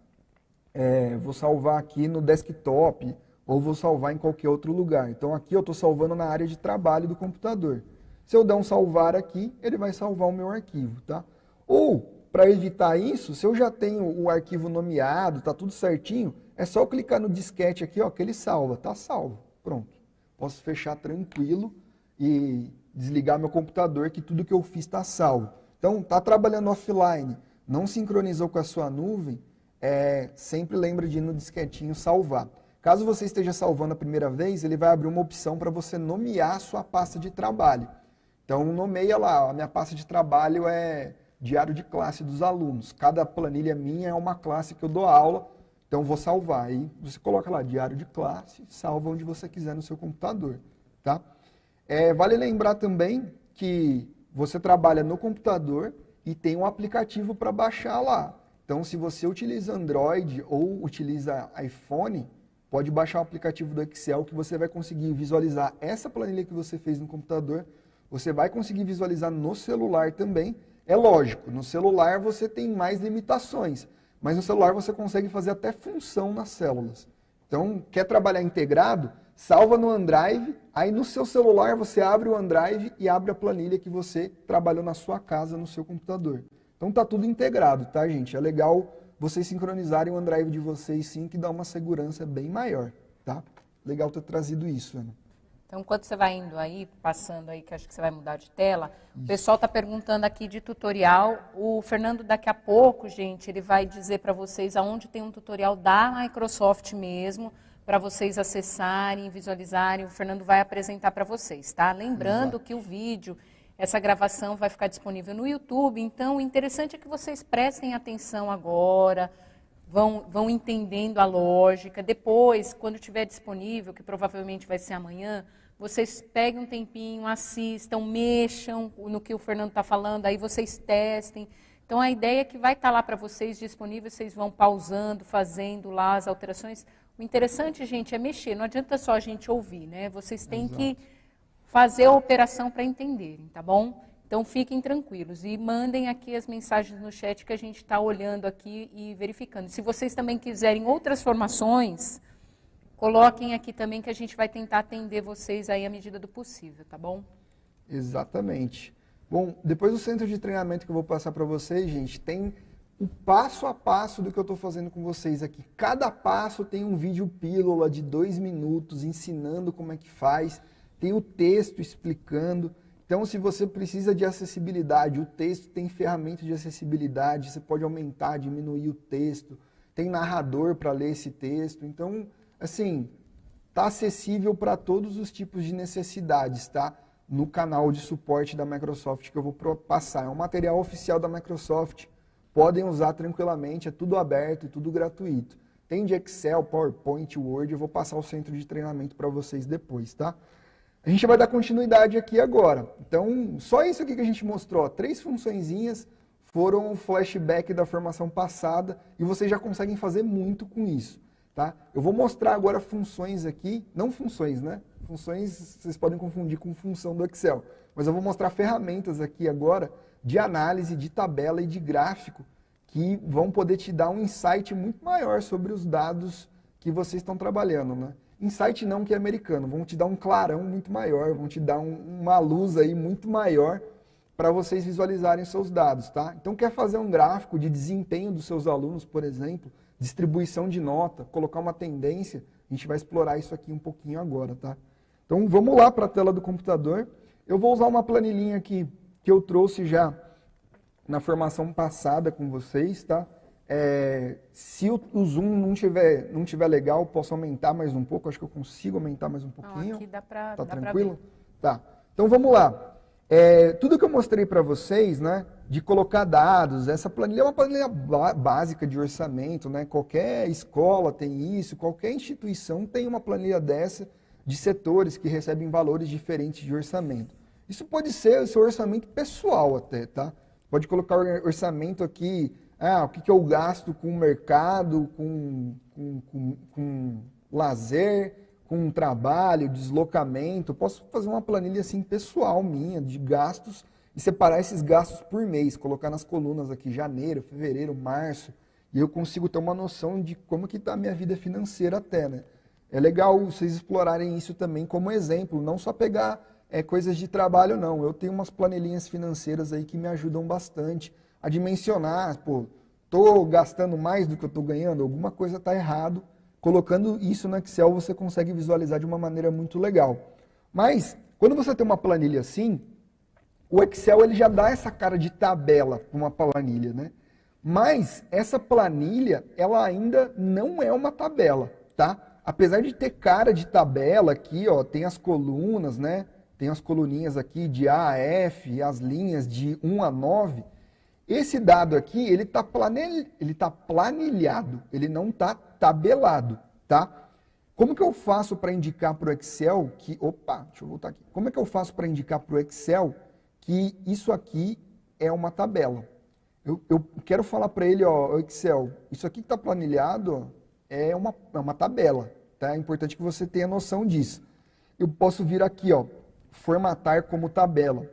vou salvar aqui no desktop ou vou salvar em qualquer outro lugar. Então, aqui eu estou salvando na área de trabalho do computador. Se eu der um salvar aqui, ele vai salvar o meu arquivo, tá? Ou, para evitar isso, se eu já tenho o arquivo nomeado, tá tudo certinho, é só eu clicar no disquete aqui, ó, que ele salva, tá salvo. Pronto. Posso fechar tranquilo e desligar meu computador que tudo que eu fiz está salvo. Então, está trabalhando offline, não sincronizou com a sua nuvem, sempre lembra de ir no disquetinho salvar. Caso você esteja salvando a primeira vez, ele vai abrir uma opção para você nomear a sua pasta de trabalho. Então, nomeia lá, ó, a minha pasta de trabalho é diário de classe dos alunos. Cada planilha minha é uma classe que eu dou aula, então vou salvar. Aí você coloca lá, diário de classe, salva onde você quiser no seu computador, tá? Vale lembrar também que você trabalha no computador e tem um aplicativo para baixar lá. Então, se você utiliza Android ou utiliza iPhone, pode baixar o aplicativo do Excel que você vai conseguir visualizar essa planilha que você fez no computador. Você vai conseguir visualizar no celular também. É lógico, no celular você tem mais limitações, mas no celular você consegue fazer até função nas células. Então, quer trabalhar integrado? Salva no OneDrive, aí no seu celular você abre o OneDrive e abre a planilha que você trabalhou na sua casa, no seu computador. Então tá tudo integrado, tá, gente? É legal vocês sincronizarem o OneDrive de vocês sim, que dá uma segurança bem maior, tá? Legal ter trazido isso, Ana. Então, enquanto você vai indo aí, passando aí, que acho que você vai mudar de tela, o pessoal está perguntando aqui de tutorial. O Fernando, daqui a pouco, gente, ele vai dizer para vocês aonde tem um tutorial da Microsoft mesmo, para vocês acessarem, visualizarem. O Fernando vai apresentar para vocês, tá? Lembrando que o vídeo, essa gravação vai ficar disponível no YouTube, então o interessante é que vocês prestem atenção agora, vão entendendo a lógica. Depois, quando estiver disponível, que provavelmente vai ser amanhã, vocês peguem um tempinho, assistam, mexam no que o Fernando está falando, aí vocês testem. Então, a ideia é que vai estar lá para vocês disponível, vocês vão pausando, fazendo lá as alterações. O interessante, gente, é mexer, não adianta só a gente ouvir, né? Vocês têm que fazer a operação para entenderem, tá bom? Então, fiquem tranquilos e mandem aqui as mensagens no chat que a gente está olhando aqui e verificando. Se vocês também quiserem outras formações, coloquem aqui também que a gente vai tentar atender vocês aí à medida do possível, tá bom? Exatamente. Bom, depois do centro de treinamento que eu vou passar para vocês, gente, tem o passo a passo do que eu estou fazendo com vocês aqui. Cada passo tem um vídeo pílula de 2 minutos ensinando como é que faz, tem o texto explicando. Então, se você precisa de acessibilidade, o texto tem ferramentas de acessibilidade, você pode aumentar, diminuir o texto, tem narrador para ler esse texto. Então, assim, tá acessível para todos os tipos de necessidades, tá? No canal de suporte da Microsoft que eu vou passar. É um material oficial da Microsoft, podem usar tranquilamente, é tudo aberto e tudo gratuito. Tem de Excel, PowerPoint, Word, eu vou passar o centro de treinamento para vocês depois, tá? A gente vai dar continuidade aqui agora. Então, só isso aqui que a gente mostrou, ó, 3 funçõezinhas, foram um flashback da formação passada e vocês já conseguem fazer muito com isso, tá? Eu vou mostrar agora funções aqui, não funções, né? Funções vocês podem confundir com função do Excel, mas eu vou mostrar ferramentas aqui agora de análise, de tabela e de gráfico que vão poder te dar um insight muito maior sobre os dados que vocês estão trabalhando, né? Insight não que é americano, vão te dar um clarão muito maior, vão te dar uma luz aí muito maior para vocês visualizarem seus dados, tá? Então, quer fazer um gráfico de desempenho dos seus alunos, por exemplo, distribuição de nota, colocar uma tendência, a gente vai explorar isso aqui um pouquinho agora, tá? Então, vamos lá para a tela do computador. Eu vou usar uma planilhinha aqui que eu trouxe já na formação passada com vocês, tá? Se o zoom não tiver legal, posso aumentar mais um pouco, acho que eu consigo aumentar mais um pouquinho. Aqui dá para tá tranquilo? Tá. Então, vamos lá. Tudo que eu mostrei para vocês, né, de colocar dados, essa planilha é uma planilha básica de orçamento, né, qualquer escola tem isso, qualquer instituição tem uma planilha dessa de setores que recebem valores diferentes de orçamento. Isso pode ser o seu orçamento pessoal até, tá? Pode colocar o orçamento aqui, o que eu gasto com o mercado, com lazer, com trabalho, deslocamento. Posso fazer uma planilha assim pessoal minha de gastos e separar esses gastos por mês, colocar nas colunas aqui janeiro, fevereiro, março, e eu consigo ter uma noção de como que está a minha vida financeira até, né? É legal vocês explorarem isso também como exemplo, não só pegar coisas de trabalho não. Eu tenho umas planilhinhas financeiras aí que me ajudam bastante a dimensionar, pô, tô gastando mais do que eu tô ganhando, alguma coisa tá errado. Colocando isso no Excel, você consegue visualizar de uma maneira muito legal. Mas, quando você tem uma planilha assim, o Excel ele já dá essa cara de tabela para uma planilha, né? Mas, essa planilha, ela ainda não é uma tabela, tá? Apesar de ter cara de tabela aqui, ó, tem as colunas, né? Tem as coluninhas aqui de A a F, as linhas de 1 a 9. Esse dado aqui, ele tá planilhado, ele não está tabelado, tá? Como que eu faço para indicar para o Excel que... Opa, deixa eu voltar aqui. Como é que eu faço para indicar para o Excel que isso aqui é uma tabela? Eu quero falar para ele, ó, Excel, isso aqui que está planilhado ó, é uma tabela, tá? É importante que você tenha noção disso. Eu posso vir aqui, ó, formatar como tabela.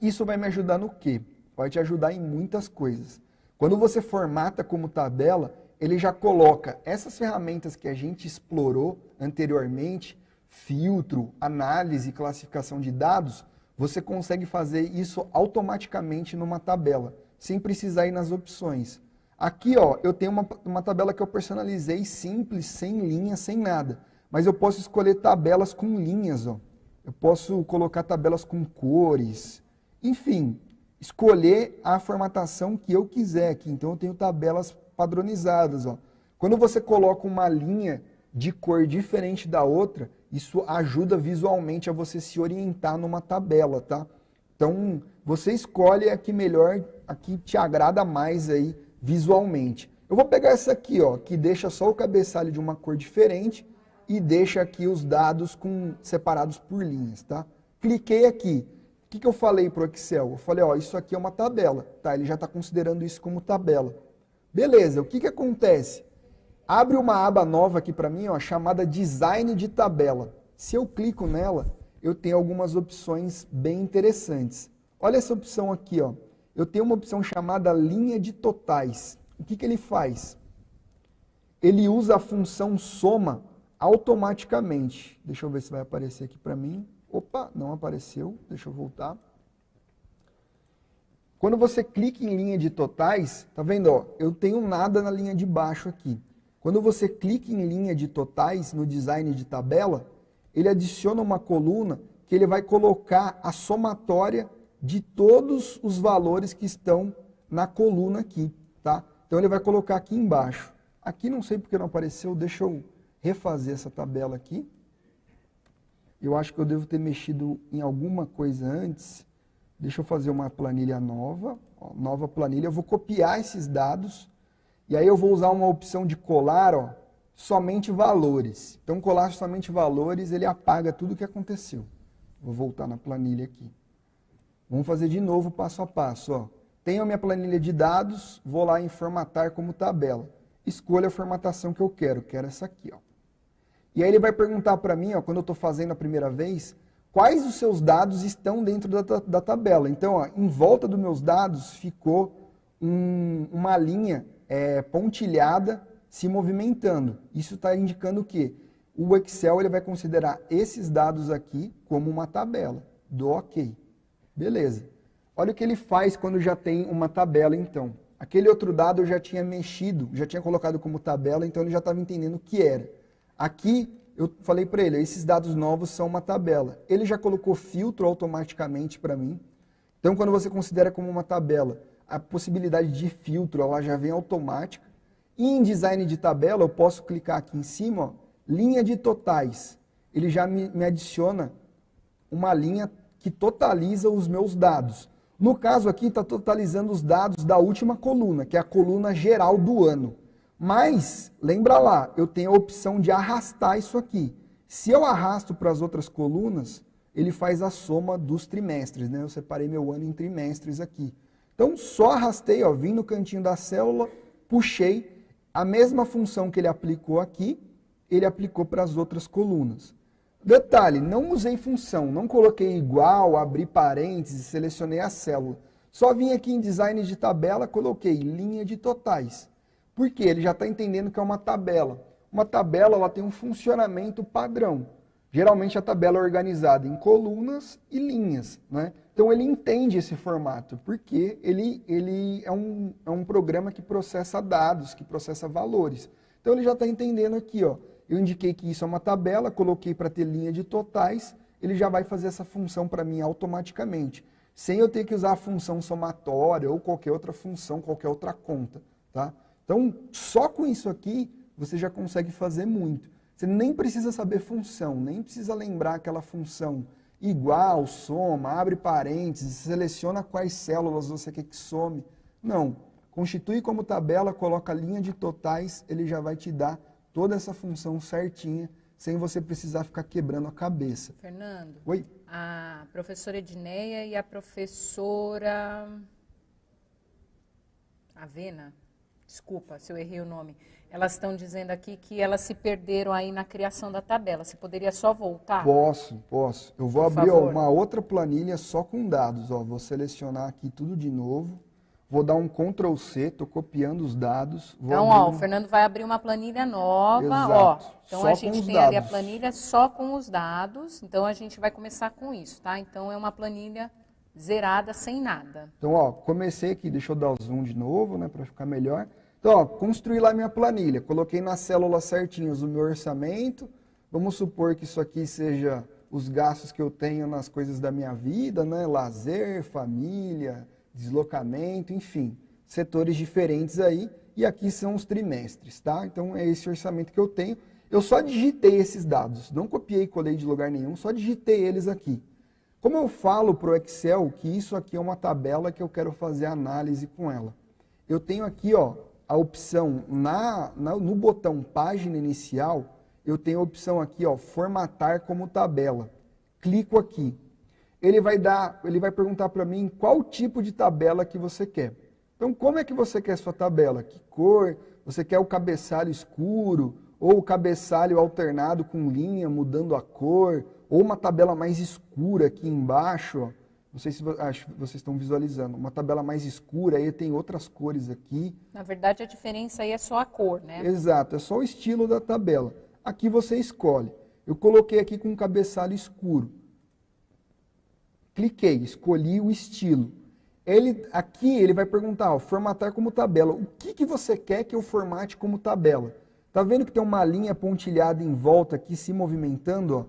Isso vai me ajudar no quê? Vai te ajudar em muitas coisas. Quando você formata como tabela, ele já coloca essas ferramentas que a gente explorou anteriormente, filtro, análise e classificação de dados, você consegue fazer isso automaticamente numa tabela, sem precisar ir nas opções. Aqui, ó, eu tenho uma tabela que eu personalizei simples, sem linha, sem nada. Mas eu posso escolher tabelas com linhas, ó. Eu posso colocar tabelas com cores, enfim, escolher a formatação que eu quiser aqui. Então eu tenho tabelas padronizadas, ó. Quando você coloca uma linha de cor diferente da outra, isso ajuda visualmente a você se orientar numa tabela, tá? Então, você escolhe a que melhor, a que te agrada mais aí visualmente. Eu vou pegar essa aqui, ó, que deixa só o cabeçalho de uma cor diferente e deixa aqui os dados separados por linhas, tá? Cliquei aqui. O que eu falei para o Excel? Eu falei, ó, isso aqui é uma tabela, tá? Ele já está considerando isso como tabela. Beleza, o que acontece? Abre uma aba nova aqui para mim, ó, chamada Design de Tabela. Se eu clico nela, eu tenho algumas opções bem interessantes. Olha essa opção aqui, ó. Eu tenho uma opção chamada Linha de Totais. O que ele faz? Ele usa a função soma automaticamente. Deixa eu ver se vai aparecer aqui para mim. Opa, não apareceu. Deixa eu voltar. Quando você clica em linha de totais, tá vendo? Ó, eu tenho nada na linha de baixo aqui. Quando você clica em linha de totais no design de tabela, ele adiciona uma coluna que ele vai colocar a somatória de todos os valores que estão na coluna aqui, tá? Então ele vai colocar aqui embaixo. Aqui não sei porque não apareceu, deixa eu refazer essa tabela aqui. Eu acho que eu devo ter mexido em alguma coisa antes. Deixa eu fazer uma planilha nova. Ó, nova planilha. Eu vou copiar esses dados. E aí eu vou usar uma opção de colar, ó, somente valores. Então, colar somente valores, ele apaga tudo o que aconteceu. Vou voltar na planilha aqui. Vamos fazer de novo passo a passo. Ó. Tenho a minha planilha de dados, vou lá em formatar como tabela. Escolho a formatação que eu quero essa aqui. Ó. E aí ele vai perguntar para mim, ó, quando eu estou fazendo a primeira vez, quais os seus dados estão dentro da tabela. Então, ó, em volta dos meus dados ficou uma linha pontilhada se movimentando. Isso está indicando que o Excel ele vai considerar esses dados aqui como uma tabela. Dou OK. Beleza. Olha o que ele faz quando já tem uma tabela, então. Aquele outro dado eu já tinha mexido, já tinha colocado como tabela, então ele já estava entendendo o que era. Aqui eu falei para ele, esses dados novos são uma tabela. Ele já colocou filtro automaticamente para mim. Então, quando você considera como uma tabela, a possibilidade de filtro ela já vem automática. E em design de tabela, eu posso clicar aqui em cima, ó, linha de totais. Ele já me adiciona uma linha que totaliza os meus dados. No caso aqui, está totalizando os dados da última coluna, que é a coluna geral do ano. Mas, lembra lá, eu tenho a opção de arrastar isso aqui. Se eu arrasto para as outras colunas, ele faz a soma dos trimestres, né? Eu separei meu ano em trimestres aqui. Então, só arrastei, ó, vim no cantinho da célula, puxei, a mesma função que ele aplicou aqui, ele aplicou para as outras colunas. Detalhe, não usei função, não coloquei igual, abri parênteses, selecionei a célula. Só vim aqui em design de tabela, coloquei linha de totais. Por quê? Ele já está entendendo que é uma tabela. Uma tabela ela tem um funcionamento padrão. Geralmente a tabela é organizada em colunas e linhas, né? Então ele entende esse formato, porque ele é um programa que processa dados, que processa valores. Então ele já está entendendo aqui, ó. Eu indiquei que isso é uma tabela, coloquei para ter linha de totais, ele já vai fazer essa função para mim automaticamente, sem eu ter que usar a função somatória ou qualquer outra função, qualquer outra conta, tá? Então, só com isso aqui, você já consegue fazer muito. Você nem precisa saber função, nem precisa lembrar aquela função igual, soma, abre parênteses, seleciona quais células você quer que some. Não. Constitui como tabela, coloca a linha de totais, ele já vai te dar toda essa função certinha, sem você precisar ficar quebrando a cabeça. Fernando, oi? A professora Edneia e a professora Avena, desculpa se eu errei o nome, elas estão dizendo aqui que elas se perderam aí na criação da tabela. Você poderia só voltar? Posso. Eu vou Por abrir favor. uma outra planilha só com dados. Ó. Vou selecionar aqui tudo de novo. Vou dar um Ctrl C, estou copiando os dados. Então, ó, o Fernando vai abrir uma planilha nova. Exato. Ó. Então, Só a com gente os tem ali a dados. planilha só com os dados. Então, a gente vai começar com isso, tá? Então, é uma planilha zerada, sem nada. Então, ó, comecei aqui, deixa eu dar o zoom de novo, né, para ficar melhor. Então, ó, construí lá minha planilha, coloquei nas células certinhas o meu orçamento. Vamos supor que isso aqui seja os gastos que eu tenho nas coisas da minha vida, né, lazer, família, deslocamento, enfim, setores diferentes aí. E aqui são os trimestres, tá? Então, é esse orçamento que eu tenho. Eu só digitei esses dados, não copiei e colei de lugar nenhum, só digitei eles aqui. Como eu falo para o Excel que isso aqui é uma tabela que eu quero fazer análise com ela, eu tenho aqui, ó, a opção no botão página inicial, eu tenho a opção aqui, ó, formatar como tabela. Clico aqui. Ele vai perguntar para mim qual tipo de tabela que você quer. Então, como é que você quer a sua tabela? Que cor? Você quer o cabeçalho escuro? Ou o cabeçalho alternado com linha, mudando a cor? Ou uma tabela mais escura aqui embaixo, ó. Não sei se acho que vocês estão visualizando. Uma tabela mais escura, aí tem outras cores aqui. Na verdade, a diferença aí é só a cor, né? Exato, é só o estilo da tabela. Aqui você escolhe. Eu coloquei aqui com um cabeçalho escuro. Cliquei, escolhi o estilo. Aqui ele vai perguntar, ó, formatar como tabela. O que você quer que eu formate como tabela? Tá vendo que tem uma linha pontilhada em volta aqui se movimentando?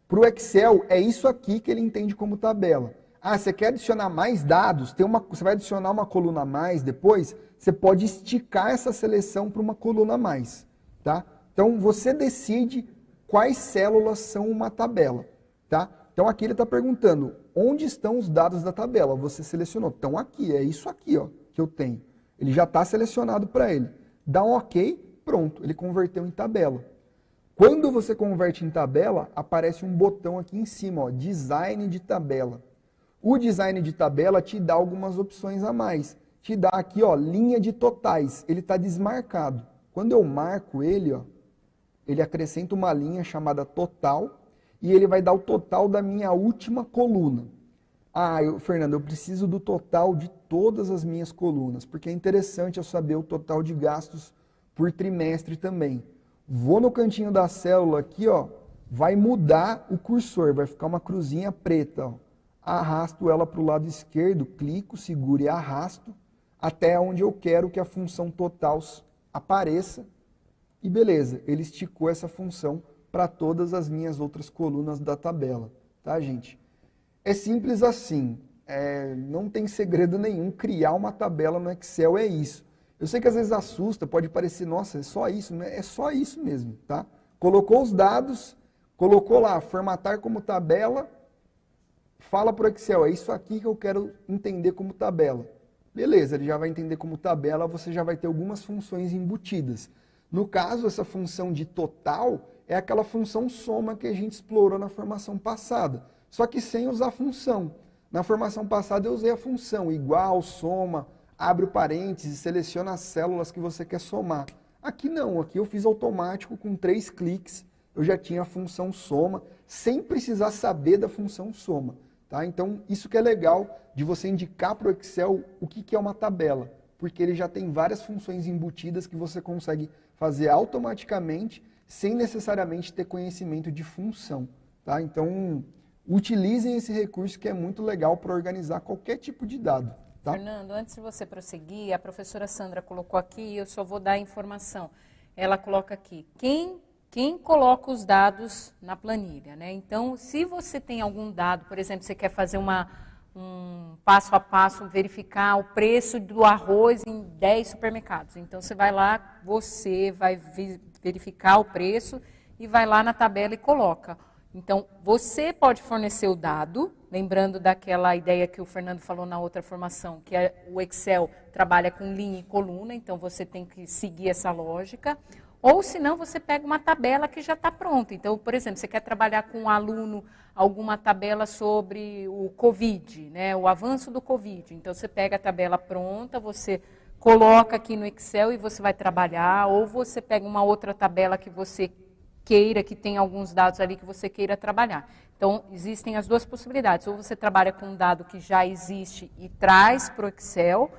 Para o Excel, é isso aqui que ele entende como tabela. Ah, você quer adicionar mais dados? Você vai adicionar uma coluna a mais depois? Você pode esticar essa seleção para uma coluna a mais. Tá? Então, você decide quais células são uma tabela, tá? Então, aqui ele está perguntando, onde estão os dados da tabela? Você selecionou, estão aqui, é isso aqui, ó, que eu tenho. Ele já está selecionado para ele. Dá um OK, pronto, ele converteu em tabela. Quando você converte em tabela, aparece um botão aqui em cima, ó, Design de tabela. O design de tabela te dá algumas opções a mais. Te dá aqui, ó, linha de totais. Ele está desmarcado. Quando eu marco ele, ó, ele acrescenta uma linha chamada total e ele vai dar o total da minha última coluna. Ah, Fernando, eu preciso do total de todas as minhas colunas, porque é interessante eu saber o total de gastos por trimestre também. Vou no cantinho da célula aqui, ó, vai mudar o cursor, vai ficar uma cruzinha preta, ó. Arrasto ela para o lado esquerdo, clico, seguro e arrasto até onde eu quero que a função total apareça. E beleza, ele esticou essa função para todas as minhas outras colunas da tabela, tá, gente? É simples assim, não tem segredo nenhum, criar uma tabela no Excel é isso. Eu sei que às vezes assusta, pode parecer, nossa, é só isso, né? É só isso mesmo, tá? Colocou os dados, colocou lá, formatar como tabela, fala para o Excel, é isso aqui que eu quero entender como tabela. Beleza, ele já vai entender como tabela, você já vai ter algumas funções embutidas. No caso, essa função de total é aquela função soma que a gente explorou na formação passada, só que sem usar função. Na formação passada eu usei a função igual, soma, abre o parênteses, seleciona as células que você quer somar. Aqui não, aqui eu fiz automático com 3 cliques, eu já tinha a função soma, sem precisar saber da função soma. Tá? Então, isso que é legal de você indicar para o Excel o que é uma tabela, porque ele já tem várias funções embutidas que você consegue fazer automaticamente, sem necessariamente ter conhecimento de função. Tá? Então, utilizem esse recurso que é muito legal para organizar qualquer tipo de dado. Tá? Fernando, antes de você prosseguir, a professora Sandra colocou aqui, eu só vou dar a informação. Ela coloca aqui, quem coloca os dados na planilha, né? Então, se você tem algum dado, por exemplo, você quer fazer um passo a passo, verificar o preço do arroz em 10 supermercados. Então, você vai lá, você vai verificar o preço e vai lá na tabela e coloca. Então, você pode fornecer o dado, lembrando daquela ideia que o Fernando falou na outra formação, que o Excel trabalha com linha e coluna, então você tem que seguir essa lógica. Ou, se não, você pega uma tabela que já está pronta. Então, por exemplo, você quer trabalhar com um aluno alguma tabela sobre o Covid, né, o avanço do Covid. Então, você pega a tabela pronta, você coloca aqui no Excel e você vai trabalhar. Ou você pega uma outra tabela que você queira, que tem alguns dados ali que você queira trabalhar. Então, existem as duas possibilidades. Ou você trabalha com um dado que já existe e traz para o Excel,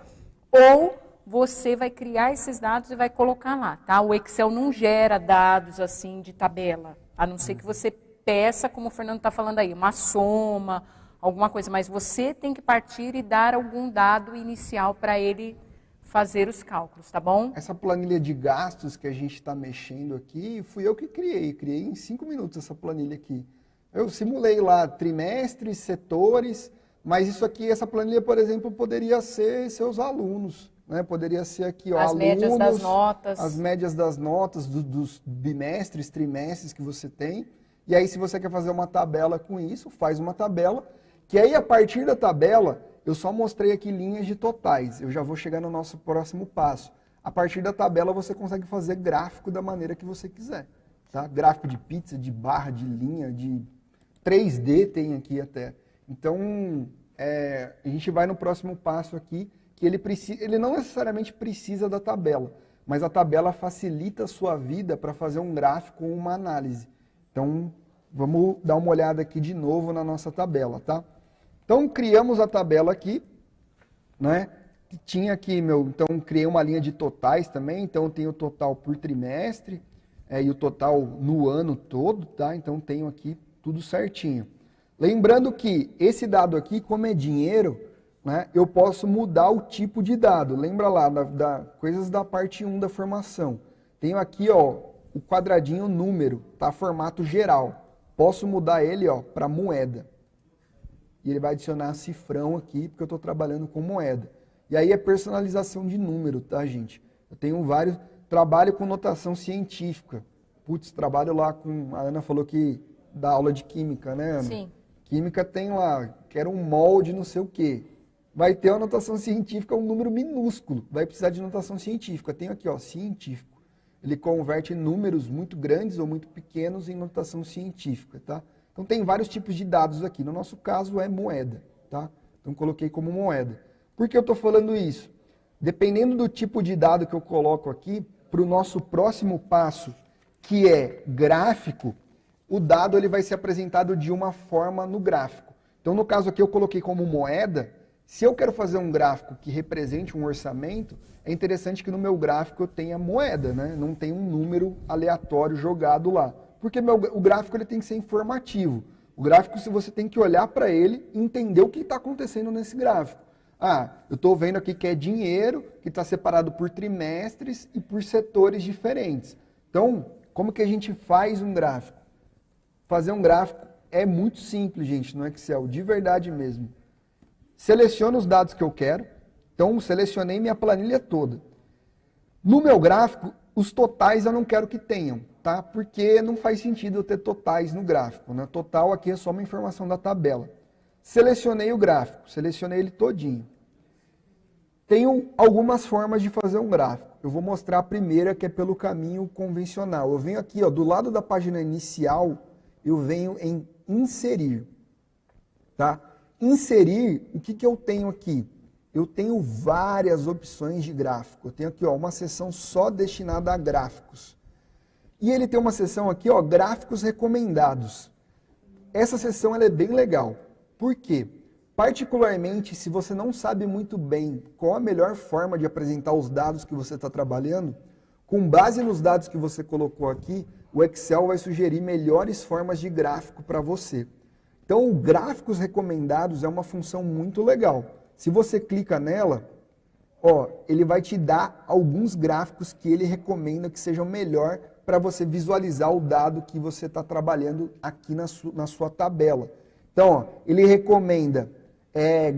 ou você vai criar esses dados e vai colocar lá, tá? O Excel não gera dados assim de tabela, a não ser que você peça, como o Fernando está falando aí, uma soma, alguma coisa, mas você tem que partir e dar algum dado inicial para ele fazer os cálculos, tá bom? Essa planilha de gastos que a gente está mexendo aqui, fui eu que criei em 5 minutos essa planilha aqui. Eu simulei lá trimestres, setores, mas isso aqui, essa planilha, por exemplo, poderia ser seus alunos. Né? Poderia ser aqui, ó, as alunos, médias das notas. As médias das notas dos bimestres, trimestres que você tem. E aí, se você quer fazer uma tabela com isso, faz uma tabela, que aí, a partir da tabela, eu só mostrei aqui linhas de totais. Eu já vou chegar no nosso próximo passo. A partir da tabela, você consegue fazer gráfico da maneira que você quiser. Tá? Gráfico de pizza, de barra, de linha, de 3D tem aqui até. Então, a gente vai no próximo passo aqui, que ele não necessariamente precisa da tabela, mas a tabela facilita a sua vida para fazer um gráfico ou uma análise. Então, vamos dar uma olhada aqui de novo na nossa tabela, tá? Então, criamos a tabela aqui, né? Tinha aqui, então, criei uma linha de totais também, então eu tenho o total por trimestre e o total no ano todo, tá? Então, tenho aqui tudo certinho. Lembrando que esse dado aqui, como é dinheiro, né, eu posso mudar o tipo de dado. Lembra lá, coisas da parte 1 da formação. Tenho aqui, ó, o quadradinho número, tá? Formato geral. Posso mudar ele, ó, para moeda. E ele vai adicionar cifrão aqui, porque eu estou trabalhando com moeda. E aí é personalização de número, tá, gente? Eu tenho trabalho com notação científica. putz, trabalho lá com, a Ana falou que dá aula de química, né, Ana? Sim. Química tem lá, quero um molde, não sei o quê. Vai ter uma notação científica, um número minúsculo. Vai precisar de notação científica. Tem aqui, ó, científico. Ele converte números muito grandes ou muito pequenos em notação científica, tá? Então tem vários tipos de dados aqui. No nosso caso é moeda, tá? Então coloquei como moeda. Por que eu estou falando isso? Dependendo do tipo de dado que eu coloco aqui, para o nosso próximo passo, que é gráfico, o dado ele vai ser apresentado de uma forma no gráfico. Então, no caso aqui, eu coloquei como moeda. Se eu quero fazer um gráfico que represente um orçamento, é interessante que no meu gráfico eu tenha moeda, né? Não tem um número aleatório jogado lá. Porque o gráfico ele tem que ser informativo. O gráfico, se você tem que olhar para ele e entender o que está acontecendo nesse gráfico. Ah, eu estou vendo aqui que é dinheiro, que está separado por trimestres e por setores diferentes. Então, como que a gente faz um gráfico? Fazer um gráfico é muito simples, gente, no Excel, de verdade mesmo. Seleciono os dados que eu quero. Então, selecionei minha planilha toda. No meu gráfico, os totais eu não quero que tenham, tá? Porque não faz sentido eu ter totais no gráfico, né? Total aqui é só uma informação da tabela. Selecionei o gráfico, selecionei ele todinho. Tenho algumas formas de fazer um gráfico. Eu vou mostrar a primeira, que é pelo caminho convencional. Eu venho aqui, ó, do lado da página inicial, eu venho em inserir, tá? Inserir, o que que eu tenho aqui? Eu tenho várias opções de gráfico. Eu tenho aqui, ó, uma seção só destinada a gráficos. E ele tem uma seção aqui, ó, gráficos recomendados. Essa seção ela é bem legal. Por quê? Particularmente, se você não sabe muito bem qual a melhor forma de apresentar os dados que você está trabalhando, com base nos dados que você colocou aqui, o Excel vai sugerir melhores formas de gráfico para você. Então, o gráficos recomendados é uma função muito legal. Se você clica nela, ó, ele vai te dar alguns gráficos que ele recomenda que sejam melhor para você visualizar o dado que você está trabalhando aqui na sua tabela. Então, ó, ele recomenda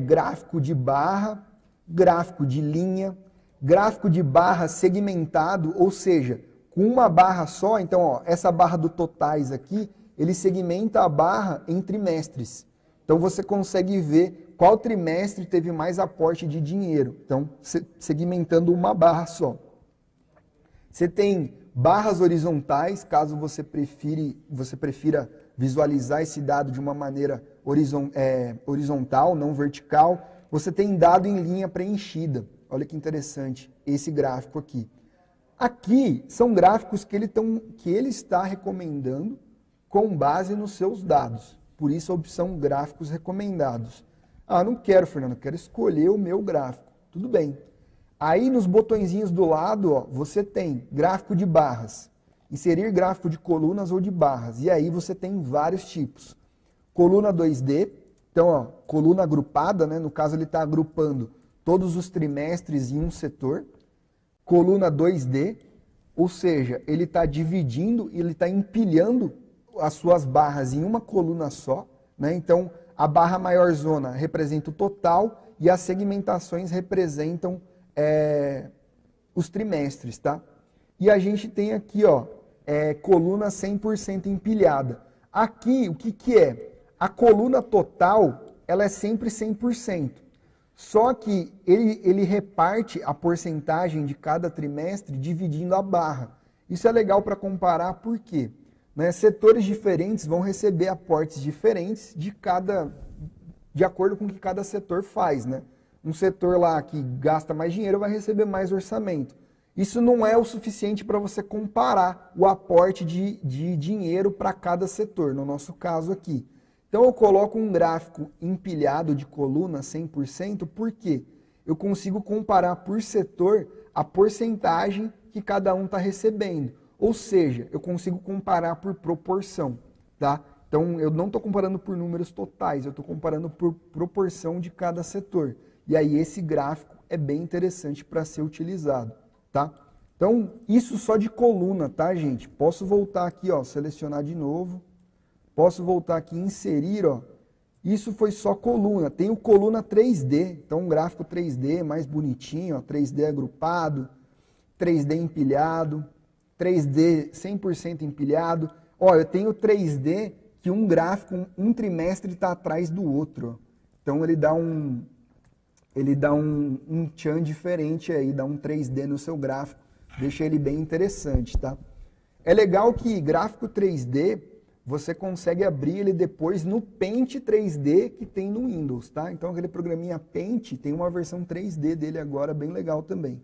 gráfico de barra, gráfico de linha, gráfico de barra segmentado, ou seja, com uma barra só. Então, ó, essa barra do totais aqui, ele segmenta a barra em trimestres. Então, você consegue ver qual trimestre teve mais aporte de dinheiro. Então, segmentando uma barra só. Você tem barras horizontais, caso você prefira visualizar esse dado de uma maneira horizontal, não vertical. Você tem dado em linha preenchida. Olha que interessante esse gráfico aqui. Aqui são gráficos que ele está recomendando com base nos seus dados. Por isso a opção gráficos recomendados. Ah, não quero, Fernando, quero escolher o meu gráfico. Tudo bem. Aí nos botõezinhos do lado, ó, você tem gráfico de barras, inserir gráfico de colunas ou de barras. E aí você tem vários tipos. Coluna 2D, então, ó, coluna agrupada, né? No caso ele está agrupando todos os trimestres em um setor. Coluna 2D, ou seja, ele está dividindo, ele está empilhando as suas barras em uma coluna só, né? Então, a barra maior zona representa o total e as segmentações representam os trimestres, tá? E a gente tem aqui, ó, coluna 100% empilhada. Aqui, o que que é? A coluna total, ela é sempre 100%. Só que ele reparte a porcentagem de cada trimestre dividindo a barra. Isso é legal para comparar, por quê? Né? Setores diferentes vão receber aportes diferentes de acordo com o que cada setor faz, né? Um setor lá que gasta mais dinheiro vai receber mais orçamento. Isso não é o suficiente para você comparar o aporte de dinheiro para cada setor, no nosso caso aqui. Então eu coloco um gráfico empilhado de coluna 100%, porque eu consigo comparar por setor a porcentagem que cada um está recebendo. Ou seja, eu consigo comparar por proporção, tá? Então eu não estou comparando por números totais, eu estou comparando por proporção de cada setor. E aí esse gráfico é bem interessante para ser utilizado, tá? Então isso só de coluna, tá, gente? Posso voltar aqui, ó, selecionar de novo. Posso voltar aqui e inserir, ó. Isso foi só coluna. Tem o coluna 3D, então um gráfico 3D mais bonitinho, ó, 3D agrupado, 3D empilhado, 3D 100% empilhado. Ó, eu tenho 3D que um gráfico, um trimestre está atrás do outro. Então ele dá um tchan diferente aí, dá um 3D no seu gráfico, deixa ele bem interessante, tá? É legal que gráfico 3D, você consegue abrir ele depois no Paint 3D que tem no Windows, tá? Então aquele programinha Paint tem uma versão 3D dele agora, bem legal também.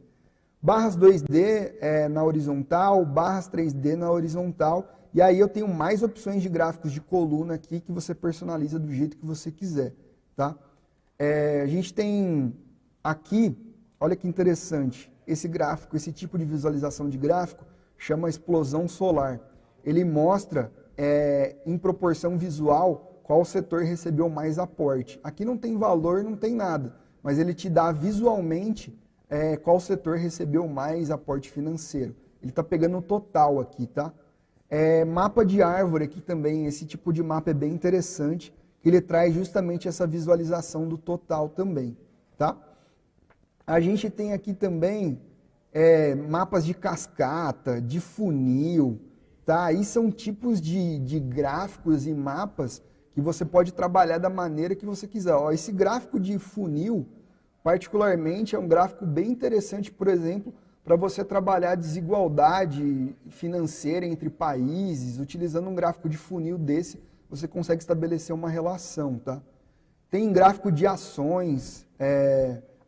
Barras 2D na horizontal, barras 3D na horizontal, e aí eu tenho mais opções de gráficos de coluna aqui que você personaliza do jeito que você quiser, tá? A gente tem aqui, olha que interessante, esse gráfico, esse tipo de visualização de gráfico chama explosão solar. Ele mostra em proporção visual qual setor recebeu mais aporte. Aqui não tem valor, não tem nada, mas ele te dá visualmente qual setor recebeu mais aporte financeiro. Ele está pegando o total aqui, tá? Mapa de árvore aqui também, esse tipo de mapa é bem interessante, que ele traz justamente essa visualização do total também, tá? A gente tem aqui também mapas de cascata, de funil, tá? Aí são tipos de gráficos e mapas que você pode trabalhar da maneira que você quiser. Ó, esse gráfico de funil, particularmente, é um gráfico bem interessante, por exemplo, para você trabalhar desigualdade financeira entre países. Utilizando um gráfico de funil desse, você consegue estabelecer uma relação, tá? Tem gráfico de ações.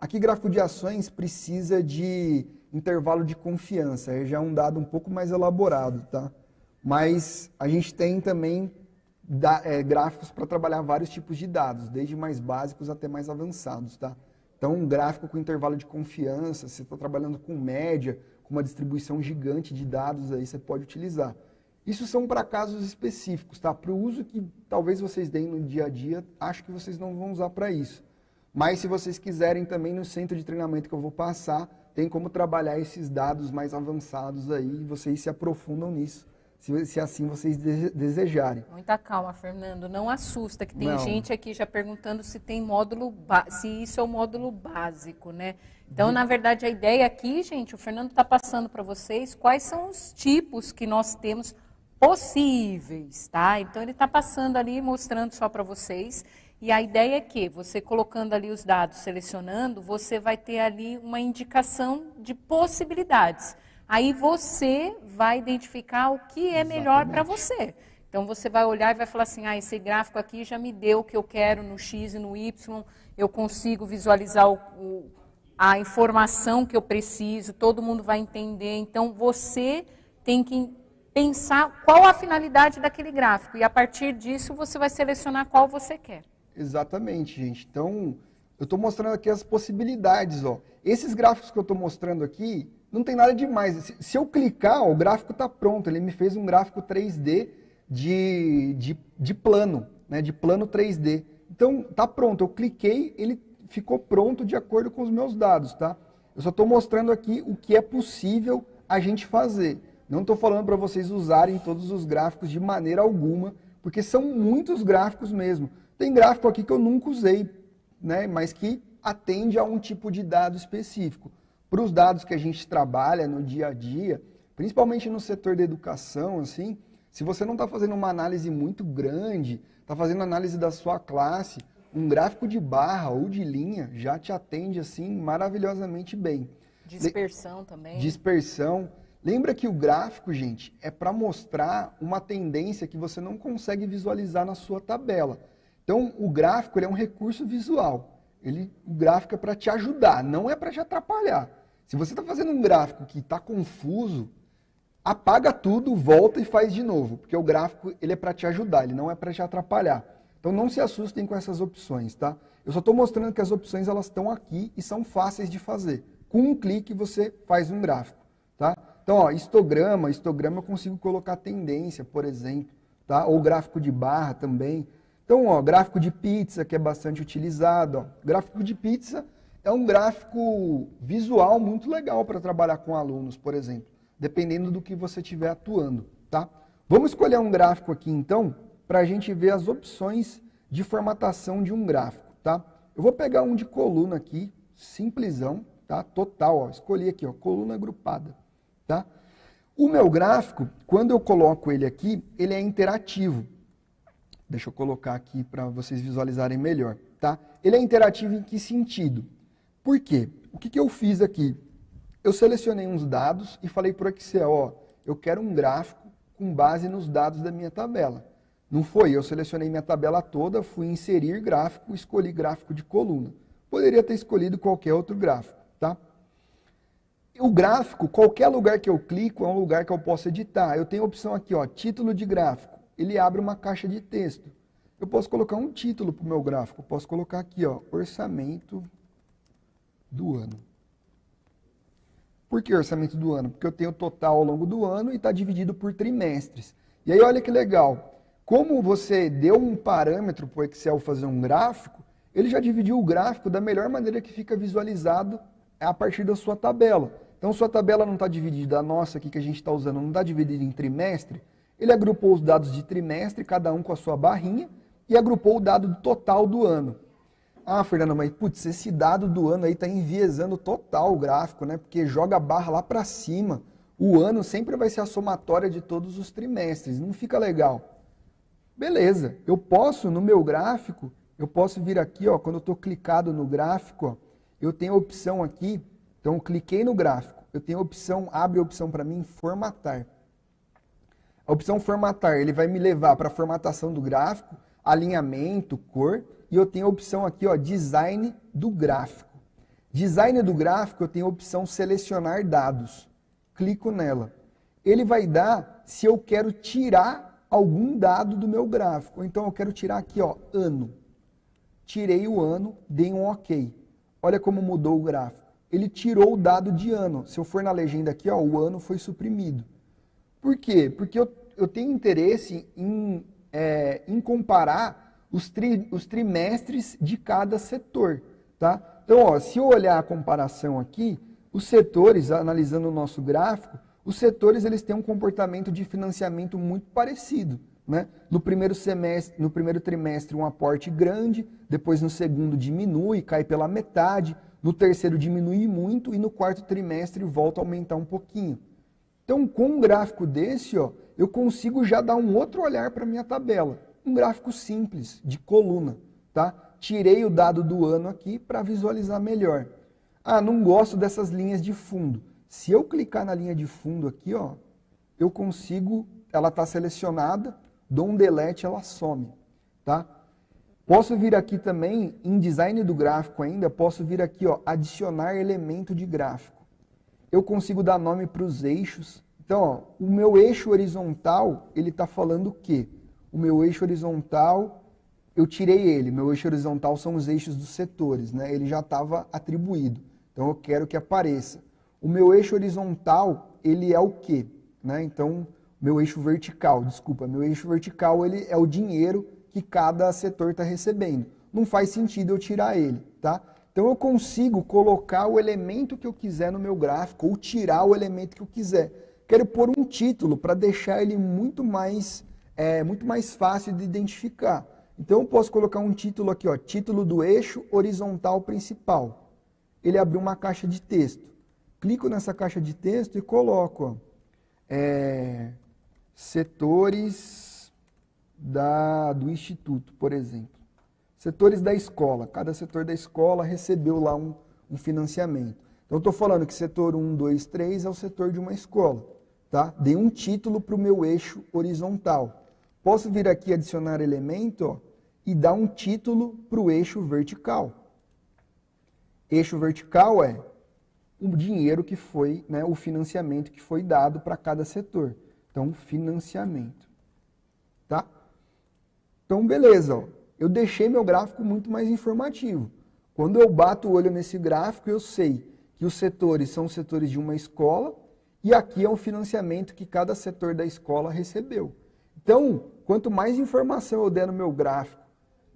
Aqui, gráfico de ações precisa de intervalo de confiança. Já é um dado um pouco mais elaborado, tá? Mas a gente tem também gráficos para trabalhar vários tipos de dados, desde mais básicos até mais avançados, tá? Então, um gráfico com intervalo de confiança, se você está trabalhando com média, com uma distribuição gigante de dados, aí você pode utilizar. Isso são para casos específicos, tá? Para o uso que talvez vocês deem no dia a dia, acho que vocês não vão usar para isso. Mas se vocês quiserem também no centro de treinamento que eu vou passar, tem como trabalhar esses dados mais avançados aí, e vocês se aprofundam nisso, se assim vocês desejarem. Muita calma, Fernando. Não assusta, que tem Não. gente aqui já perguntando se tem módulo, se isso é o módulo básico, né? Então, na verdade, a ideia aqui, gente, o Fernando está passando para vocês quais são os tipos que nós temos possíveis, tá? Então, ele está passando ali, mostrando só para vocês. E a ideia é que você colocando ali os dados, selecionando, você vai ter ali uma indicação de possibilidades. Aí você vai identificar o que é melhor para você. Então você vai olhar e vai falar assim, esse gráfico aqui já me deu o que eu quero no X e no Y, eu consigo visualizar a informação que eu preciso, todo mundo vai entender. Então você tem que pensar qual a finalidade daquele gráfico e a partir disso você vai selecionar qual você quer. Exatamente, gente. Então, eu estou mostrando aqui as possibilidades, ó. Esses gráficos que eu estou mostrando aqui, não tem nada demais. Se eu clicar, ó, o gráfico está pronto. Ele me fez um gráfico 3D de plano, né? De plano 3D. Então, tá pronto. Eu cliquei, ele ficou pronto de acordo com os meus dados, tá? Eu só estou mostrando aqui o que é possível a gente fazer. Não estou falando para vocês usarem todos os gráficos de maneira alguma, porque são muitos gráficos mesmo. Tem gráfico aqui que eu nunca usei, né? Mas que atende a um tipo de dado específico. Para os dados que a gente trabalha no dia a dia, principalmente no setor da educação, assim, se você não está fazendo uma análise muito grande, está fazendo análise da sua classe, um gráfico de barra ou de linha já te atende assim maravilhosamente bem. Dispersão também. Dispersão. Lembra que o gráfico, gente, é para mostrar uma tendência que você não consegue visualizar na sua tabela. Então, o gráfico ele é um recurso visual. O gráfico é para te ajudar, não é para te atrapalhar. Se você está fazendo um gráfico que está confuso, apaga tudo, volta e faz de novo, porque o gráfico ele é para te ajudar, ele não é para te atrapalhar. Então não se assustem com essas opções, tá? Eu só estou mostrando que as opções elas estão aqui e são fáceis de fazer. Com um clique você faz um gráfico, tá? Então, ó, histograma eu consigo colocar tendência, por exemplo, tá? Ou gráfico de barra também. Então, ó, gráfico de pizza, que é bastante utilizado. Ó. Gráfico de pizza é um gráfico visual muito legal para trabalhar com alunos, por exemplo, dependendo do que você estiver atuando, tá? Vamos escolher um gráfico aqui, então, para a gente ver as opções de formatação de um gráfico, tá? Eu vou pegar um de coluna aqui, simplesão, tá? Total, ó, escolhi aqui, ó, coluna agrupada, tá? O meu gráfico, quando eu coloco ele aqui, ele é interativo. Deixa eu colocar aqui para vocês visualizarem melhor, tá? Ele é interativo em que sentido? Por quê? O que eu fiz aqui? Eu selecionei uns dados e falei para o Excel, ó, eu quero um gráfico com base nos dados da minha tabela. Não foi, eu selecionei minha tabela toda, fui inserir gráfico, escolhi gráfico de coluna. Poderia ter escolhido qualquer outro gráfico, tá? O gráfico, qualquer lugar que eu clico, é um lugar que eu posso editar. Eu tenho a opção aqui, ó, título de gráfico. Ele abre uma caixa de texto. Eu posso colocar um título para o meu gráfico. Eu posso colocar aqui, ó, orçamento do ano. Por que orçamento do ano? Porque eu tenho o total ao longo do ano e está dividido por trimestres. E aí, olha que legal. Como você deu um parâmetro para o Excel fazer um gráfico, ele já dividiu o gráfico da melhor maneira que fica visualizado a partir da sua tabela. Então, sua tabela não está dividida, a nossa aqui que a gente está usando, não está dividida em trimestre. Ele agrupou os dados de trimestre, cada um com a sua barrinha, e agrupou o dado total do ano. Ah, Fernando, mas putz, esse dado do ano aí está enviesando total o gráfico, né? Porque joga a barra lá para cima. O ano sempre vai ser a somatória de todos os trimestres, não fica legal. Beleza, eu posso, no meu gráfico, eu posso vir aqui, ó, quando eu estou clicado no gráfico, ó, eu tenho a opção aqui, então eu cliquei no gráfico, eu tenho a opção, abre a opção para mim, formatar. A opção formatar, ele vai me levar para a formatação do gráfico, alinhamento, cor, e eu tenho a opção aqui, ó, design do gráfico. Design do gráfico, eu tenho a opção selecionar dados. Clico nela. Ele vai dar se eu quero tirar algum dado do meu gráfico. Então eu quero tirar aqui, ó, ano. Tirei o ano, dei um OK. Olha como mudou o gráfico. Ele tirou o dado de ano. Se eu for na legenda aqui, ó, o ano foi suprimido. Por quê? Porque eu tenho interesse em comparar os trimestres de cada setor, tá? Então, ó, se eu olhar a comparação aqui, os setores, analisando o nosso gráfico, os setores eles têm um comportamento de financiamento muito parecido, né? No primeiro trimestre um aporte grande, depois no segundo diminui, cai pela metade, no terceiro diminui muito e no quarto trimestre volta a aumentar um pouquinho. Então, com um gráfico desse, ó, eu consigo já dar um outro olhar para a minha tabela. Um gráfico simples, de coluna, tá? Tirei o dado do ano aqui para visualizar melhor. Ah, não gosto dessas linhas de fundo. Se eu clicar na linha de fundo aqui, ó, eu consigo, ela está selecionada, dou um delete, ela some, tá? Posso vir aqui também, em design do gráfico ainda, posso vir aqui, ó, adicionar elemento de gráfico. Eu consigo dar nome para os eixos. Então, ó, o meu eixo horizontal, ele está falando o quê? O meu eixo horizontal, eu tirei ele. Meu eixo horizontal são os eixos dos setores, né? Ele já estava atribuído. Então, eu quero que apareça. O meu eixo horizontal, ele é o quê? Né? Então, meu eixo vertical, meu eixo vertical, ele é o dinheiro que cada setor está recebendo. Não faz sentido eu tirar ele, tá? Então, eu consigo colocar o elemento que eu quiser no meu gráfico ou tirar o elemento que eu quiser. Quero pôr um título para deixar ele muito mais fácil de identificar. Então, eu posso colocar um título aqui, ó, título do eixo horizontal principal. Ele abriu uma caixa de texto. Clico nessa caixa de texto e coloco, ó, setores do instituto, por exemplo. Setores da escola. Cada setor da escola recebeu lá um financiamento. Então, eu estou falando que setor 1, 2, 3 é o setor de uma escola. Tá? Dei um título para o meu eixo horizontal. Posso vir aqui adicionar elemento, ó, e dar um título para o eixo vertical. Eixo vertical é o dinheiro que foi, né, o financiamento que foi dado para cada setor. Então, financiamento. Tá? Então, beleza. Ó. Eu deixei meu gráfico muito mais informativo. Quando eu bato o olho nesse gráfico, eu sei que os setores são os setores de uma escola e aqui é o financiamento que cada setor da escola recebeu. Então, quanto mais informação eu der no meu gráfico,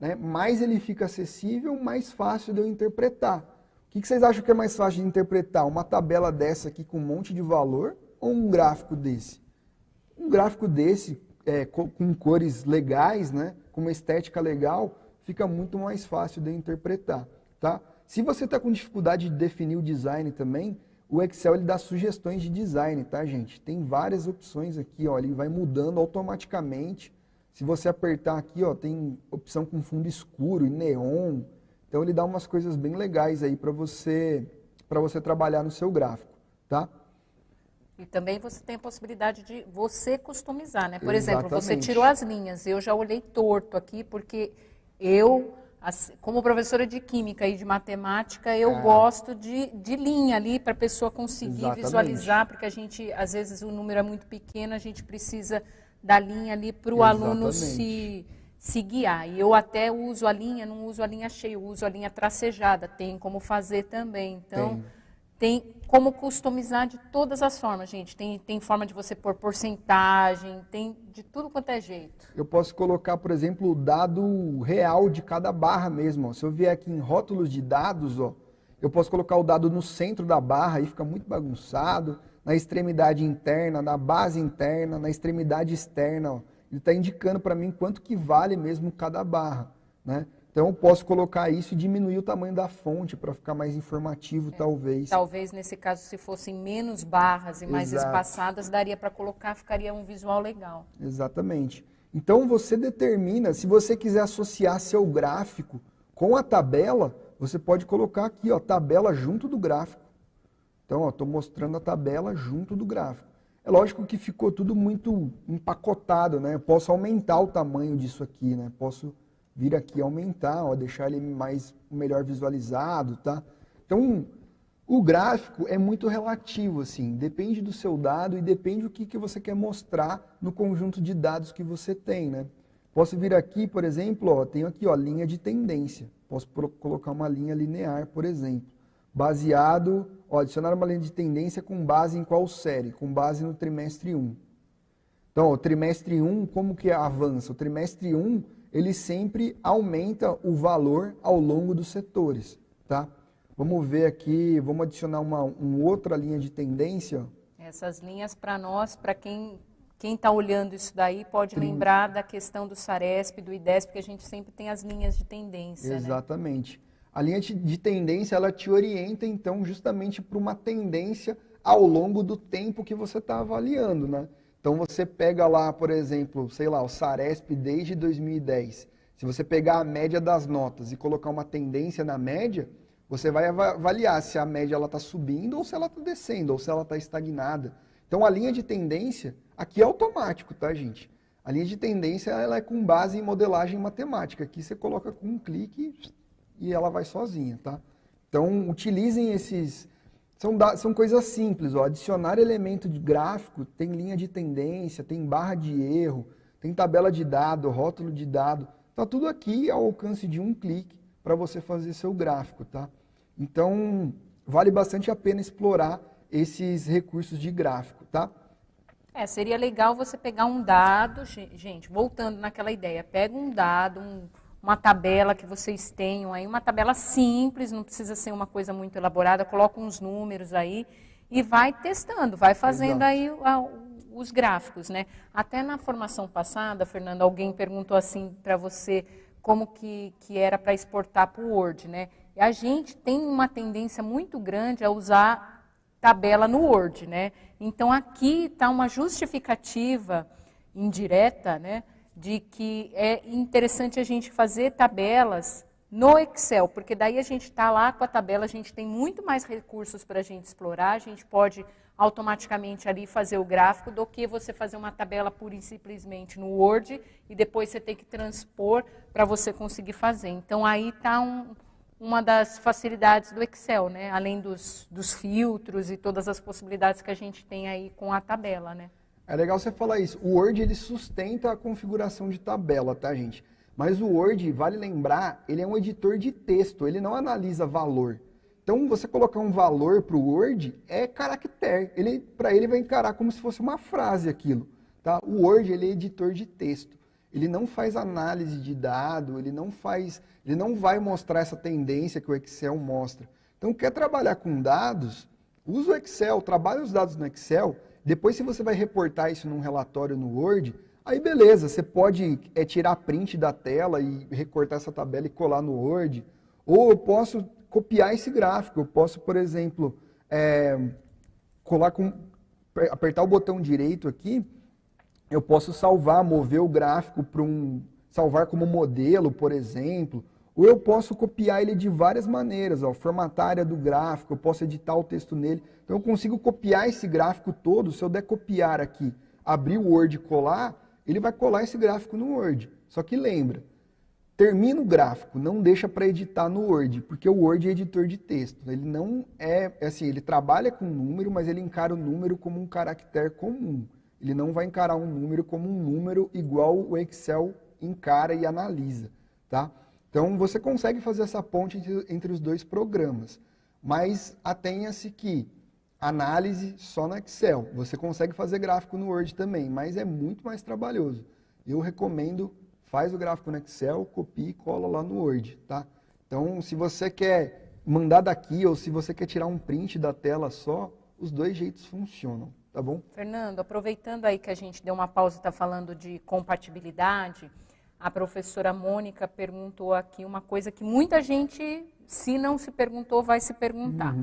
né, mais ele fica acessível, mais fácil de eu interpretar. O que vocês acham que é mais fácil de interpretar? Uma tabela dessa aqui com um monte de valor ou um gráfico desse? Um gráfico desse, com cores legais, né, com uma estética legal, fica muito mais fácil de interpretar. Tá? Se você está com dificuldade de definir o design também, o Excel ele dá sugestões de design, tá, gente? Tem várias opções aqui, ó, ele vai mudando automaticamente. Se você apertar aqui, ó, tem opção com fundo escuro e neon. Então ele dá umas coisas bem legais aí para você trabalhar no seu gráfico, tá? E também você tem a possibilidade de você customizar, né? Por exemplo, você Exatamente. tirou as linhas. Eu já olhei torto aqui, porque eu, como professora de química e de matemática, eu gosto de linha ali para a pessoa conseguir Exatamente. visualizar, porque a gente, às vezes, o número é muito pequeno, a gente precisa da linha ali para o aluno se guiar. E eu até uso a linha, não uso a linha cheia, eu uso a linha tracejada. Tem como fazer também. Então, tem como customizar de todas as formas, gente. Tem forma de você pôr porcentagem, tem de tudo quanto é jeito. Eu posso colocar, por exemplo, o dado real de cada barra mesmo. Ó. Se eu vier aqui em rótulos de dados, ó, eu posso colocar o dado no centro da barra, aí fica muito bagunçado. Na extremidade interna, na base interna, na extremidade externa. Ó. Ele está indicando para mim quanto que vale mesmo cada barra, né? Então eu posso colocar isso e diminuir o tamanho da fonte para ficar mais informativo, talvez. Talvez nesse caso, se fossem menos barras e mais espaçadas, daria para colocar, ficaria um visual legal. Exatamente. Então você determina, se você quiser associar seu gráfico com a tabela, você pode colocar aqui, ó, tabela junto do gráfico. Então, estou mostrando a tabela junto do gráfico. É lógico que ficou tudo muito empacotado, né? Eu posso aumentar o tamanho disso aqui, né? Posso vir aqui aumentar, ó, deixar ele melhor visualizado, tá? Então, o gráfico é muito relativo, assim, depende do seu dado e depende do que você quer mostrar no conjunto de dados que você tem, né? Posso vir aqui, por exemplo, ó, tenho aqui, ó, linha de tendência. Posso colocar uma linha linear, por exemplo. Baseado, ó, adicionar uma linha de tendência com base em qual série? Com base no trimestre 1. Então, o trimestre 1, como que avança? O trimestre 1, ele sempre aumenta o valor ao longo dos setores, tá? Vamos ver aqui, vamos adicionar uma outra linha de tendência. Essas linhas para nós, para quem está olhando isso daí, pode lembrar da questão do Saresp, do IDESP, porque a gente sempre tem as linhas de tendência, Exatamente. Né? A linha de tendência, ela te orienta, então, justamente para uma tendência ao longo do tempo que você está avaliando, né? Então, você pega lá, por exemplo, sei lá, o Saresp desde 2010. Se você pegar a média das notas e colocar uma tendência na média, você vai avaliar se a média está subindo ou se ela está descendo, ou se ela está estagnada. Então, a linha de tendência, aqui é automático, tá, gente? A linha de tendência, ela é com base em modelagem matemática. Aqui você coloca com um clique e ela vai sozinha, tá? Então, utilizem esses... São coisas simples, ó. Adicionar elemento de gráfico, tem linha de tendência, tem barra de erro, tem tabela de dado, rótulo de dado. Tá tudo aqui ao alcance de um clique para você fazer seu gráfico, tá? Então, vale bastante a pena explorar esses recursos de gráfico, tá? Seria legal você pegar um dado, gente, voltando naquela ideia, pega um dado, uma tabela que vocês tenham aí, uma tabela simples, não precisa ser uma coisa muito elaborada, coloca uns números aí e vai testando, vai fazendo aí os gráficos, né? Até na formação passada, Fernanda, alguém perguntou assim para você como que era para exportar para o Word, né? E a gente tem uma tendência muito grande a usar tabela no Word, né? Então aqui está uma justificativa indireta, né? De que é interessante a gente fazer tabelas no Excel, porque daí a gente está lá com a tabela, a gente tem muito mais recursos para a gente explorar, a gente pode automaticamente ali fazer o gráfico do que você fazer uma tabela pura e simplesmente no Word e depois você tem que transpor para você conseguir fazer. Então aí está uma das facilidades do Excel, né? Além dos filtros e todas as possibilidades que a gente tem aí com a tabela, né? É legal você falar isso. O Word, ele sustenta a configuração de tabela, tá, gente? Mas o Word, vale lembrar, ele é um editor de texto, ele não analisa valor. Então, você colocar um valor para o Word é caractere. Para ele vai encarar como se fosse uma frase aquilo, tá? O Word, ele é editor de texto. Ele não faz análise de dado, ele não vai mostrar essa tendência que o Excel mostra. Então, quer trabalhar com dados? Usa o Excel, trabalha os dados no Excel. Depois, se você vai reportar isso num relatório no Word, aí beleza, você pode tirar print da tela e recortar essa tabela e colar no Word. Ou eu posso copiar esse gráfico, eu posso, por exemplo, apertar o botão direito aqui, eu posso salvar, mover o gráfico para salvar como modelo, por exemplo, ou eu posso copiar ele de várias maneiras, ó, formatar a área do gráfico, eu posso editar o texto nele. Então eu consigo copiar esse gráfico todo, se eu der copiar aqui, abrir o Word e colar, ele vai colar esse gráfico no Word. Só que lembra, termina o gráfico, não deixa para editar no Word, porque o Word é editor de texto. Ele não assim, ele trabalha com número, mas ele encara o número como um caractere comum. Ele não vai encarar um número como um número igual o Excel encara e analisa, tá? Então, você consegue fazer essa ponte entre os dois programas, mas atenha-se que análise só no Excel. Você consegue fazer gráfico no Word também, mas é muito mais trabalhoso. Eu recomendo, faz o gráfico no Excel, copia e cola lá no Word, tá? Então, se você quer mandar daqui ou se você quer tirar um print da tela só, os dois jeitos funcionam, tá bom? Fernando, aproveitando aí que a gente deu uma pausa e está falando de compatibilidade, a professora Mônica perguntou aqui uma coisa que muita gente, se não se perguntou, vai se perguntar.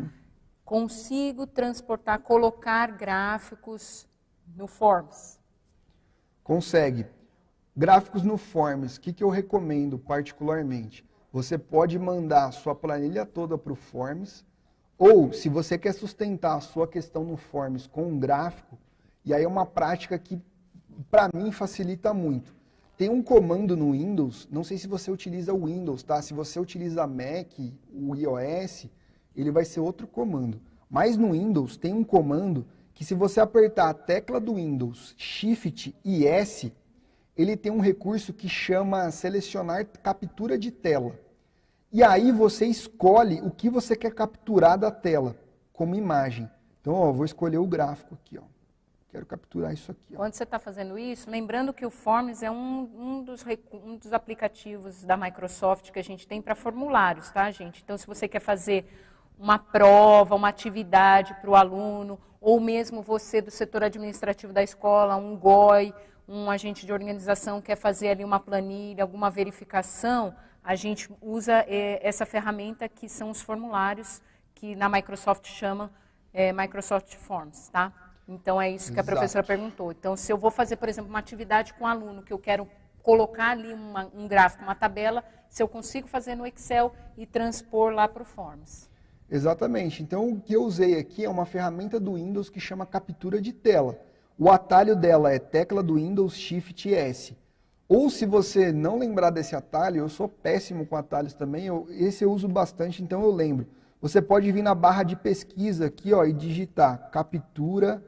Consigo transportar, colocar gráficos no Forms? Consegue. Gráficos no Forms, o que eu recomendo particularmente? Você pode mandar a sua planilha toda para o Forms, ou se você quer sustentar a sua questão no Forms com um gráfico, e aí é uma prática que para mim facilita muito. Tem um comando no Windows, não sei se você utiliza o Windows, tá? Se você utiliza Mac, o iOS, ele vai ser outro comando. Mas no Windows tem um comando que se você apertar a tecla do Windows, Shift e S, ele tem um recurso que chama selecionar captura de tela. E aí você escolhe o que você quer capturar da tela, como imagem. Então, ó, vou escolher o gráfico aqui, ó. Quero capturar isso aqui. Ó. Quando você está fazendo isso, lembrando que o Forms é um dos aplicativos da Microsoft que a gente tem para formulários, tá, gente? Então, se você quer fazer uma prova, uma atividade para o aluno, ou mesmo você do setor administrativo da escola, um GOI, um agente de organização quer fazer ali uma planilha, alguma verificação, a gente usa essa ferramenta que são os formulários que na Microsoft chama Microsoft Forms, tá? Então, é isso que a professora perguntou. Então, se eu vou fazer, por exemplo, uma atividade com um aluno, que eu quero colocar ali um gráfico, uma tabela, se eu consigo fazer no Excel e transpor lá para o Forms. Exatamente. Então, o que eu usei aqui é uma ferramenta do Windows que chama captura de tela. O atalho dela é tecla do Windows Shift S. Ou se você não lembrar desse atalho, eu sou péssimo com atalhos também, esse eu uso bastante, então eu lembro. Você pode vir na barra de pesquisa aqui, ó, e digitar captura,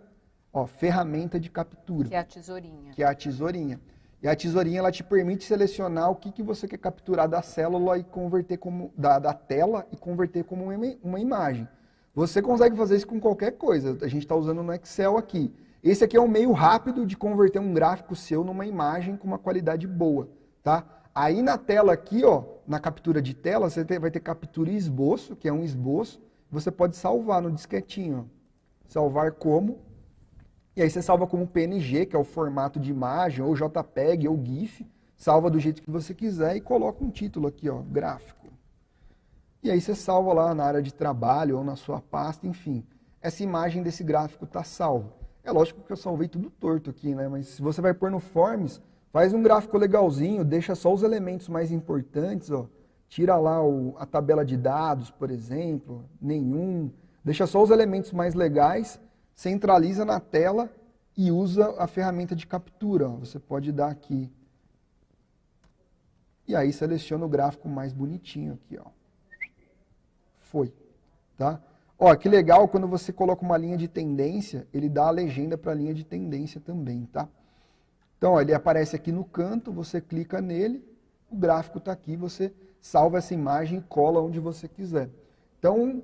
ó, ferramenta de captura. Que é a tesourinha. Que é a tesourinha. E a tesourinha, ela te permite selecionar o que você quer capturar da célula e converter como, da tela e converter como uma imagem. Você consegue fazer isso com qualquer coisa. A gente está usando no Excel aqui. Esse aqui é um meio rápido de converter um gráfico seu numa imagem com uma qualidade boa, tá? Aí na tela aqui, ó, na captura de tela, você vai ter captura e esboço, que é um esboço. Você pode salvar no disquetinho, ó. Salvar como. E aí você salva como PNG, que é o formato de imagem, ou JPEG, ou GIF. Salva do jeito que você quiser e coloca um título aqui, ó, gráfico. E aí você salva lá na área de trabalho ou na sua pasta, enfim. Essa imagem desse gráfico está salva. É lógico que eu salvei tudo torto aqui, né? Mas se você vai pôr no Forms, faz um gráfico legalzinho, deixa só os elementos mais importantes, ó. Tira lá a tabela de dados, por exemplo, nenhum. Deixa só os elementos mais legais, centraliza na tela e usa a ferramenta de captura, ó. Você pode dar aqui. E aí seleciona o gráfico mais bonitinho aqui, ó. Foi, tá? Ó, que legal, quando você coloca uma linha de tendência, ele dá a legenda para a linha de tendência também, tá? Então, ó, ele aparece aqui no canto, você clica nele, o gráfico está aqui, você salva essa imagem e cola onde você quiser. Então,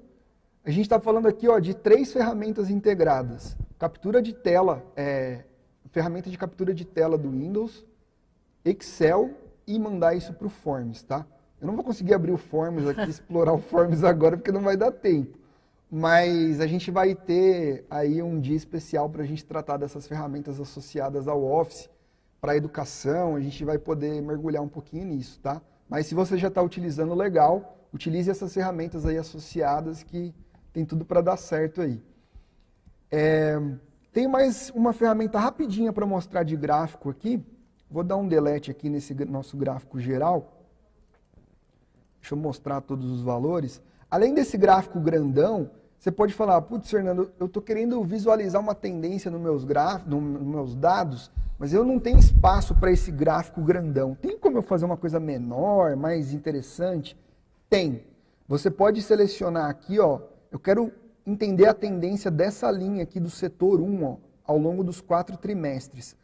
a gente está falando aqui, ó, de 3 ferramentas integradas. Captura de tela, ferramenta de captura de tela do Windows, Excel e mandar isso para o Forms, tá? Eu não vou conseguir abrir o Forms aqui, explorar o Forms agora, porque não vai dar tempo. Mas a gente vai ter aí um dia especial para a gente tratar dessas ferramentas associadas ao Office, para a educação, a gente vai poder mergulhar um pouquinho nisso, tá? Mas se você já está utilizando, legal, utilize essas ferramentas aí associadas que tem tudo para dar certo aí. Tem mais uma ferramenta rapidinha para mostrar de gráfico aqui. Vou dar um delete aqui nesse nosso gráfico geral. Deixa eu mostrar todos os valores. Além desse gráfico grandão, você pode falar, putz, Fernando, eu estou querendo visualizar uma tendência nos meus gráficos, nos meus dados, mas eu não tenho espaço para esse gráfico grandão. Tem como eu fazer uma coisa menor, mais interessante? Tem. Você pode selecionar aqui, ó, eu quero entender a tendência dessa linha aqui do setor 1, ó, ao longo dos 4 trimestres.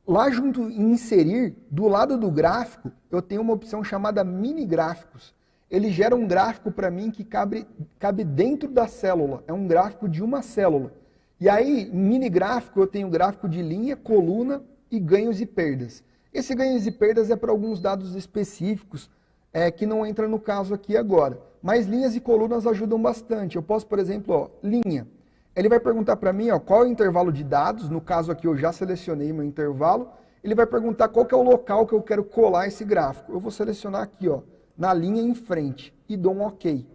Lá junto em inserir, do lado do gráfico, eu tenho uma opção chamada mini gráficos. Ele gera um gráfico para mim que cabe dentro da célula. É um gráfico de uma célula. E aí, mini gráfico, eu tenho gráfico de linha, coluna e ganhos e perdas. Esse ganhos e perdas é para alguns dados específicos, que não entra no caso aqui agora. Mas linhas e colunas ajudam bastante. Eu posso, por exemplo, ó, linha. Ele vai perguntar para mim, ó, qual é o intervalo de dados. No caso aqui eu já selecionei meu intervalo. Ele vai perguntar qual que é o local que eu quero colar esse gráfico. Eu vou selecionar aqui, ó, na linha em frente e dou um OK.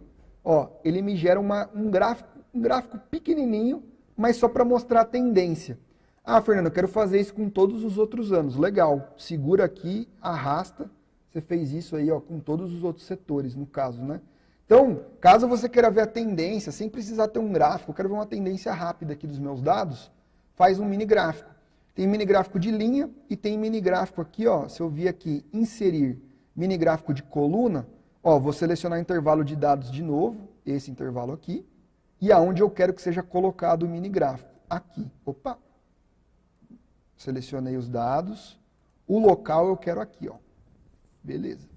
Ó, ele me gera um gráfico pequenininho, mas só para mostrar a tendência. Ah, Fernando, eu quero fazer isso com todos os outros anos. Legal. Segura aqui, arrasta. Você fez isso aí, ó, com todos os outros setores, no caso, né? Então, caso você queira ver a tendência, sem precisar ter um gráfico, eu quero ver uma tendência rápida aqui dos meus dados, faz um mini gráfico. Tem mini gráfico de linha e tem mini gráfico aqui, ó, se eu vir aqui, inserir mini gráfico de coluna, ó, vou selecionar intervalo de dados de novo, esse intervalo aqui, e aonde eu quero que seja colocado o mini gráfico. Aqui, opa, selecionei os dados, o local eu quero aqui, ó, beleza.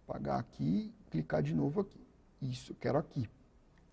Apagar aqui, clicar de novo aqui. Isso, quero aqui.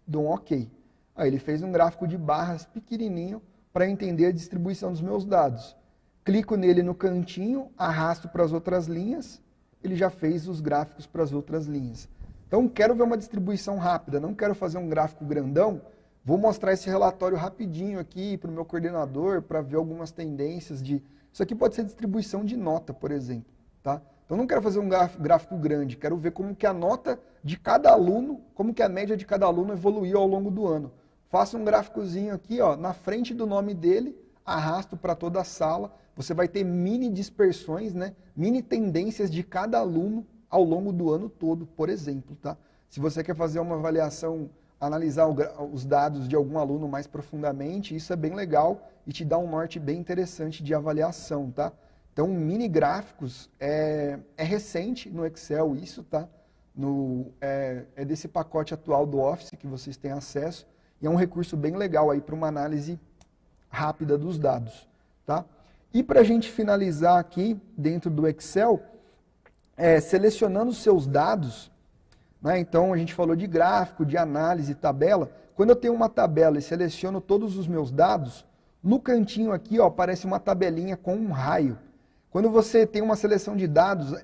Dou um OK. Aí ele fez um gráfico de barras pequenininho para entender a distribuição dos meus dados. Clico nele no cantinho, arrasto para as outras linhas, ele já fez os gráficos para as outras linhas. Então, quero ver uma distribuição rápida, não quero fazer um gráfico grandão, vou mostrar esse relatório rapidinho aqui para o meu coordenador, para ver algumas tendências de... Isso aqui pode ser distribuição de nota, por exemplo, tá? Então, não quero fazer um gráfico grande, quero ver como que a nota de cada aluno, como que a média de cada aluno evoluiu ao longo do ano. Faço um gráficozinho aqui, ó, na frente do nome dele, arrasto para toda a sala, você vai ter mini dispersões, né, mini tendências de cada aluno ao longo do ano todo, por exemplo. Tá? Se você quer fazer uma avaliação, analisar os dados de algum aluno mais profundamente, isso é bem legal e te dá um norte bem interessante de avaliação. Tá? Então, mini gráficos é recente no Excel isso, tá? É desse pacote atual do Office que vocês têm acesso e é um recurso bem legal aí para uma análise rápida dos dados, tá? E para a gente finalizar aqui dentro do Excel, selecionando os seus dados, né? Então a gente falou de gráfico, de análise, tabela. Quando eu tenho uma tabela e seleciono todos os meus dados, no cantinho aqui, ó, aparece uma tabelinha com um raio. Quando você tem uma seleção de dados,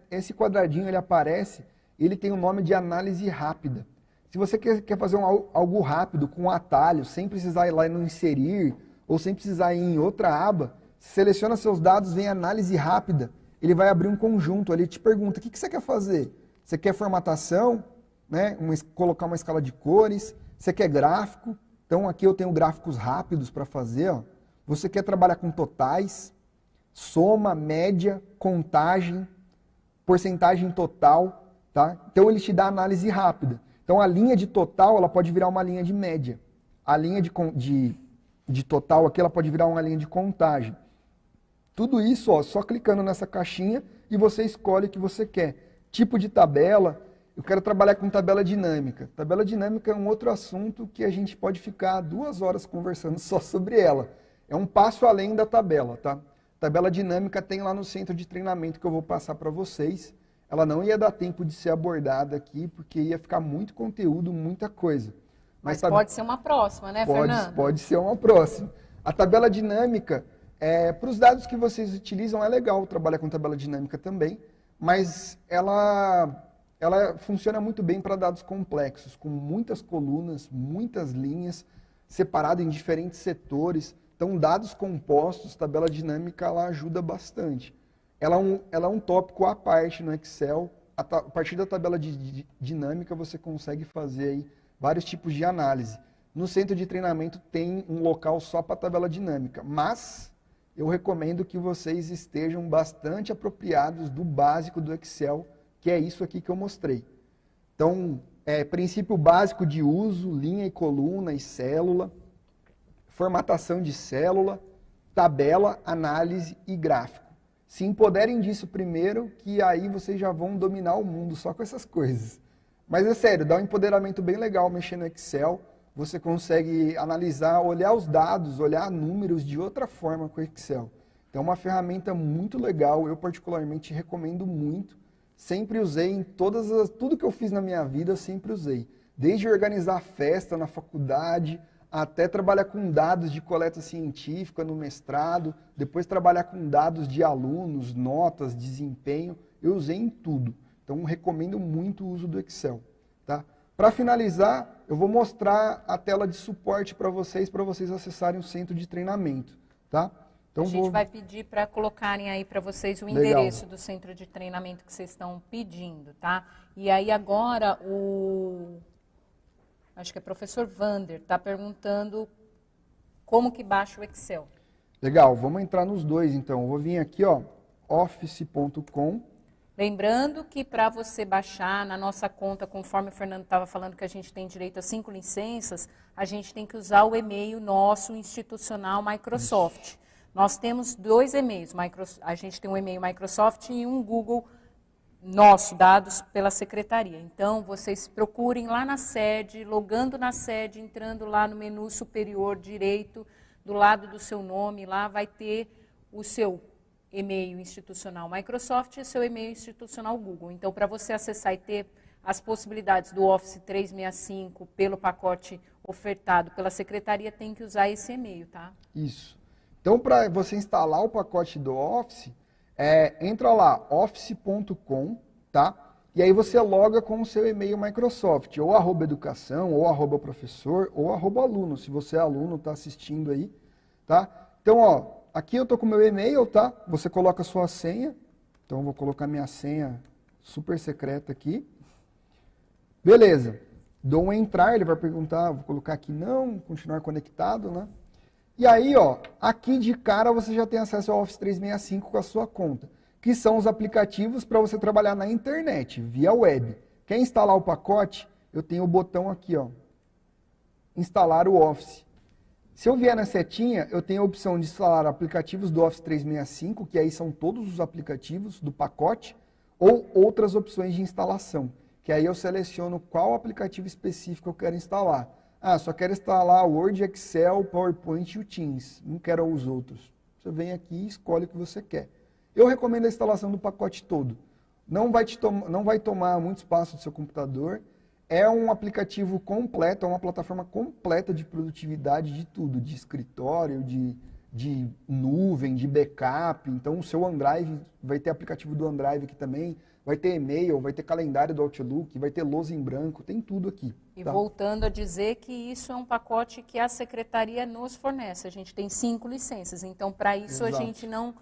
esse quadradinho ele aparece, ele tem o nome de análise rápida. Se você quer fazer algo rápido, com um atalho, sem precisar ir lá no inserir, ou sem precisar ir em outra aba, seleciona seus dados, vem análise rápida, ele vai abrir um conjunto, ele te pergunta, o que você quer fazer? Você quer formatação, né? Colocar uma escala de cores, você quer gráfico? Então aqui eu tenho gráficos rápidos para fazer, ó. Você quer trabalhar com totais, soma, média, contagem, porcentagem total, tá? Então ele te dá análise rápida. Então a linha de total, ela pode virar uma linha de média. A linha de total aqui, ela pode virar uma linha de contagem. Tudo isso, ó, só clicando nessa caixinha e você escolhe o que você quer. Tipo de tabela, eu quero trabalhar com tabela dinâmica. Tabela dinâmica é um outro assunto que a gente pode ficar 2 horas conversando só sobre ela. É um passo além da tabela, tá? Tabela dinâmica tem lá no centro de treinamento que eu vou passar para vocês. Ela não ia dar tempo de ser abordada aqui, porque ia ficar muito conteúdo, muita coisa. Mas pode ser uma próxima, né, Fernando? Pode ser uma próxima. A tabela dinâmica, para os dados que vocês utilizam, é legal trabalhar com tabela dinâmica também, mas ela funciona muito bem para dados complexos, com muitas colunas, muitas linhas, separado em diferentes setores. Então, dados compostos, tabela dinâmica, ela ajuda bastante. Ela é um tópico à parte no Excel. A partir da tabela dinâmica, você consegue fazer aí vários tipos de análise. no centro de treinamento tem um local só para tabela dinâmica, mas eu recomendo que vocês estejam bastante apropriados do básico do Excel, que é isso aqui que eu mostrei. Então, princípio básico de uso, linha e coluna e célula, formatação de célula, tabela, análise e gráfico. Se empoderem disso primeiro, que aí vocês já vão dominar o mundo só com essas coisas. Mas é sério, dá um empoderamento bem legal mexer no Excel. Você consegue analisar, olhar os dados, olhar números de outra forma com o Excel. Então é uma ferramenta muito legal, eu particularmente recomendo muito. Sempre usei em tudo que eu fiz na minha vida, eu sempre usei. Desde organizar festa na faculdade, até trabalhar com dados de coleta científica no mestrado, depois trabalhar com dados de alunos, notas, desempenho, eu usei em tudo. Então recomendo muito o uso do Excel. Tá? Para finalizar, eu vou mostrar a tela de suporte para vocês acessarem o centro de treinamento. Tá? Então, a gente vai pedir para colocarem aí para vocês o Legal. endereço do centro de treinamento que vocês estão pedindo. Tá? E aí agora acho que é o professor Vander, está perguntando como que baixa o Excel. Legal, vamos entrar nos dois então. Eu vou vir aqui, ó, office.com. Lembrando que para você baixar na nossa conta, conforme o Fernando estava falando que a gente tem direito a 5 licenças, a gente tem que usar o e-mail nosso institucional Microsoft. Nós temos 2 e-mails, a gente tem um e-mail Microsoft e um Google nosso, dados pela secretaria. Então, vocês procurem lá na sede, logando na sede, entrando lá no menu superior direito, do lado do seu nome, lá vai ter o seu e-mail institucional Microsoft e seu e-mail institucional Google. Então, para você acessar e ter as possibilidades do Office 365 pelo pacote ofertado pela secretaria, tem que usar esse e-mail, tá? Isso. Então, para você instalar o pacote do Office, entra lá, office.com, tá? E aí você loga com o seu e-mail Microsoft, ou @educação, ou @professor, ou @aluno, se você é aluno, está assistindo aí, tá? Então, ó, aqui eu tô com o meu e-mail, tá? Você coloca a sua senha, então eu vou colocar minha senha super secreta aqui. Beleza, dou um entrar, ele vai perguntar, vou colocar aqui não, continuar conectado, né? E aí, ó, aqui de cara você já tem acesso ao Office 365 com a sua conta, que são os aplicativos para você trabalhar na internet, via web. Quer instalar o pacote? Eu tenho o botão aqui, ó, instalar o Office. Se eu vier na setinha, eu tenho a opção de instalar aplicativos do Office 365, que aí são todos os aplicativos do pacote, ou outras opções de instalação, que aí eu seleciono qual aplicativo específico eu quero instalar. Ah, só quero instalar Word, Excel, PowerPoint e o Teams. Não quero os outros. Você vem aqui e escolhe o que você quer. Eu recomendo a instalação do pacote todo. Não vai tomar muito espaço do seu computador. É um aplicativo completo, é uma plataforma completa de produtividade de tudo. De escritório, de nuvem, de backup. Então o seu OneDrive, vai ter aplicativo do OneDrive aqui também. Vai ter e-mail, vai ter calendário do Outlook, vai ter lousa em branco, tem tudo aqui. E voltando a dizer que isso é um pacote que a secretaria nos fornece. A gente tem 5 licenças, então para isso Exato. A gente não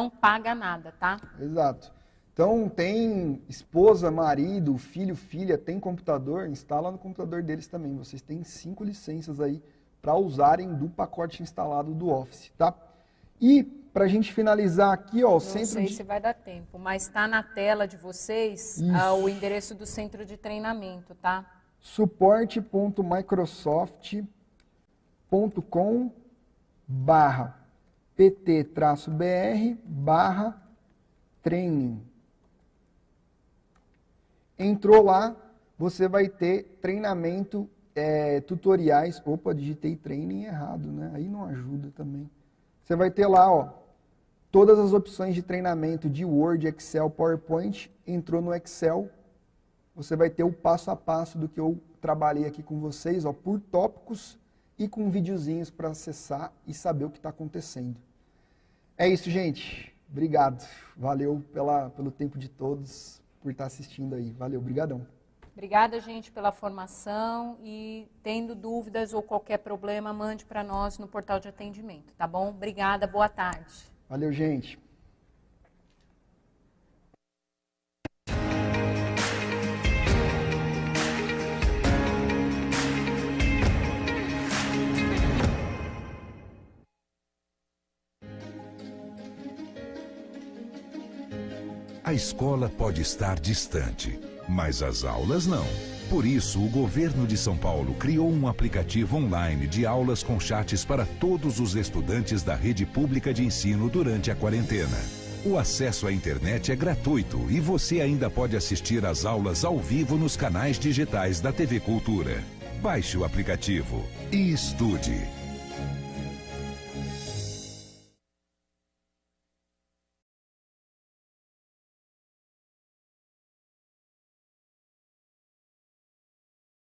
paga nada, tá? Exato. Então tem esposa, marido, filho, filha, tem computador, instala no computador deles também. Vocês têm 5 licenças aí para usarem do pacote instalado do Office, tá? E para a gente finalizar aqui, ó, o centro de... Não sei se vai dar tempo, mas está na tela de vocês o endereço do centro de treinamento, tá? suporte.microsoft.com/pt-br/training. Entrou lá, você vai ter treinamento, tutoriais. Opa, digitei training errado, né? Aí não ajuda também. Você vai ter lá, ó, todas as opções de treinamento de Word, Excel, PowerPoint. Entrou no Excel, você vai ter o passo a passo do que eu trabalhei aqui com vocês, ó, por tópicos e com videozinhos para acessar e saber o que está acontecendo. É isso, gente. Obrigado. Valeu pelo tempo de todos, por estar assistindo aí. Valeu, brigadão. Obrigada, gente, pela formação e tendo dúvidas ou qualquer problema, mande para nós no portal de atendimento, tá bom? Obrigada, boa tarde. Valeu, gente. A escola pode estar distante, mas as aulas não. Por isso, o governo de São Paulo criou um aplicativo online de aulas com chats para todos os estudantes da rede pública de ensino durante a quarentena. O acesso à internet é gratuito e você ainda pode assistir às aulas ao vivo nos canais digitais da TV Cultura. Baixe o aplicativo e estude.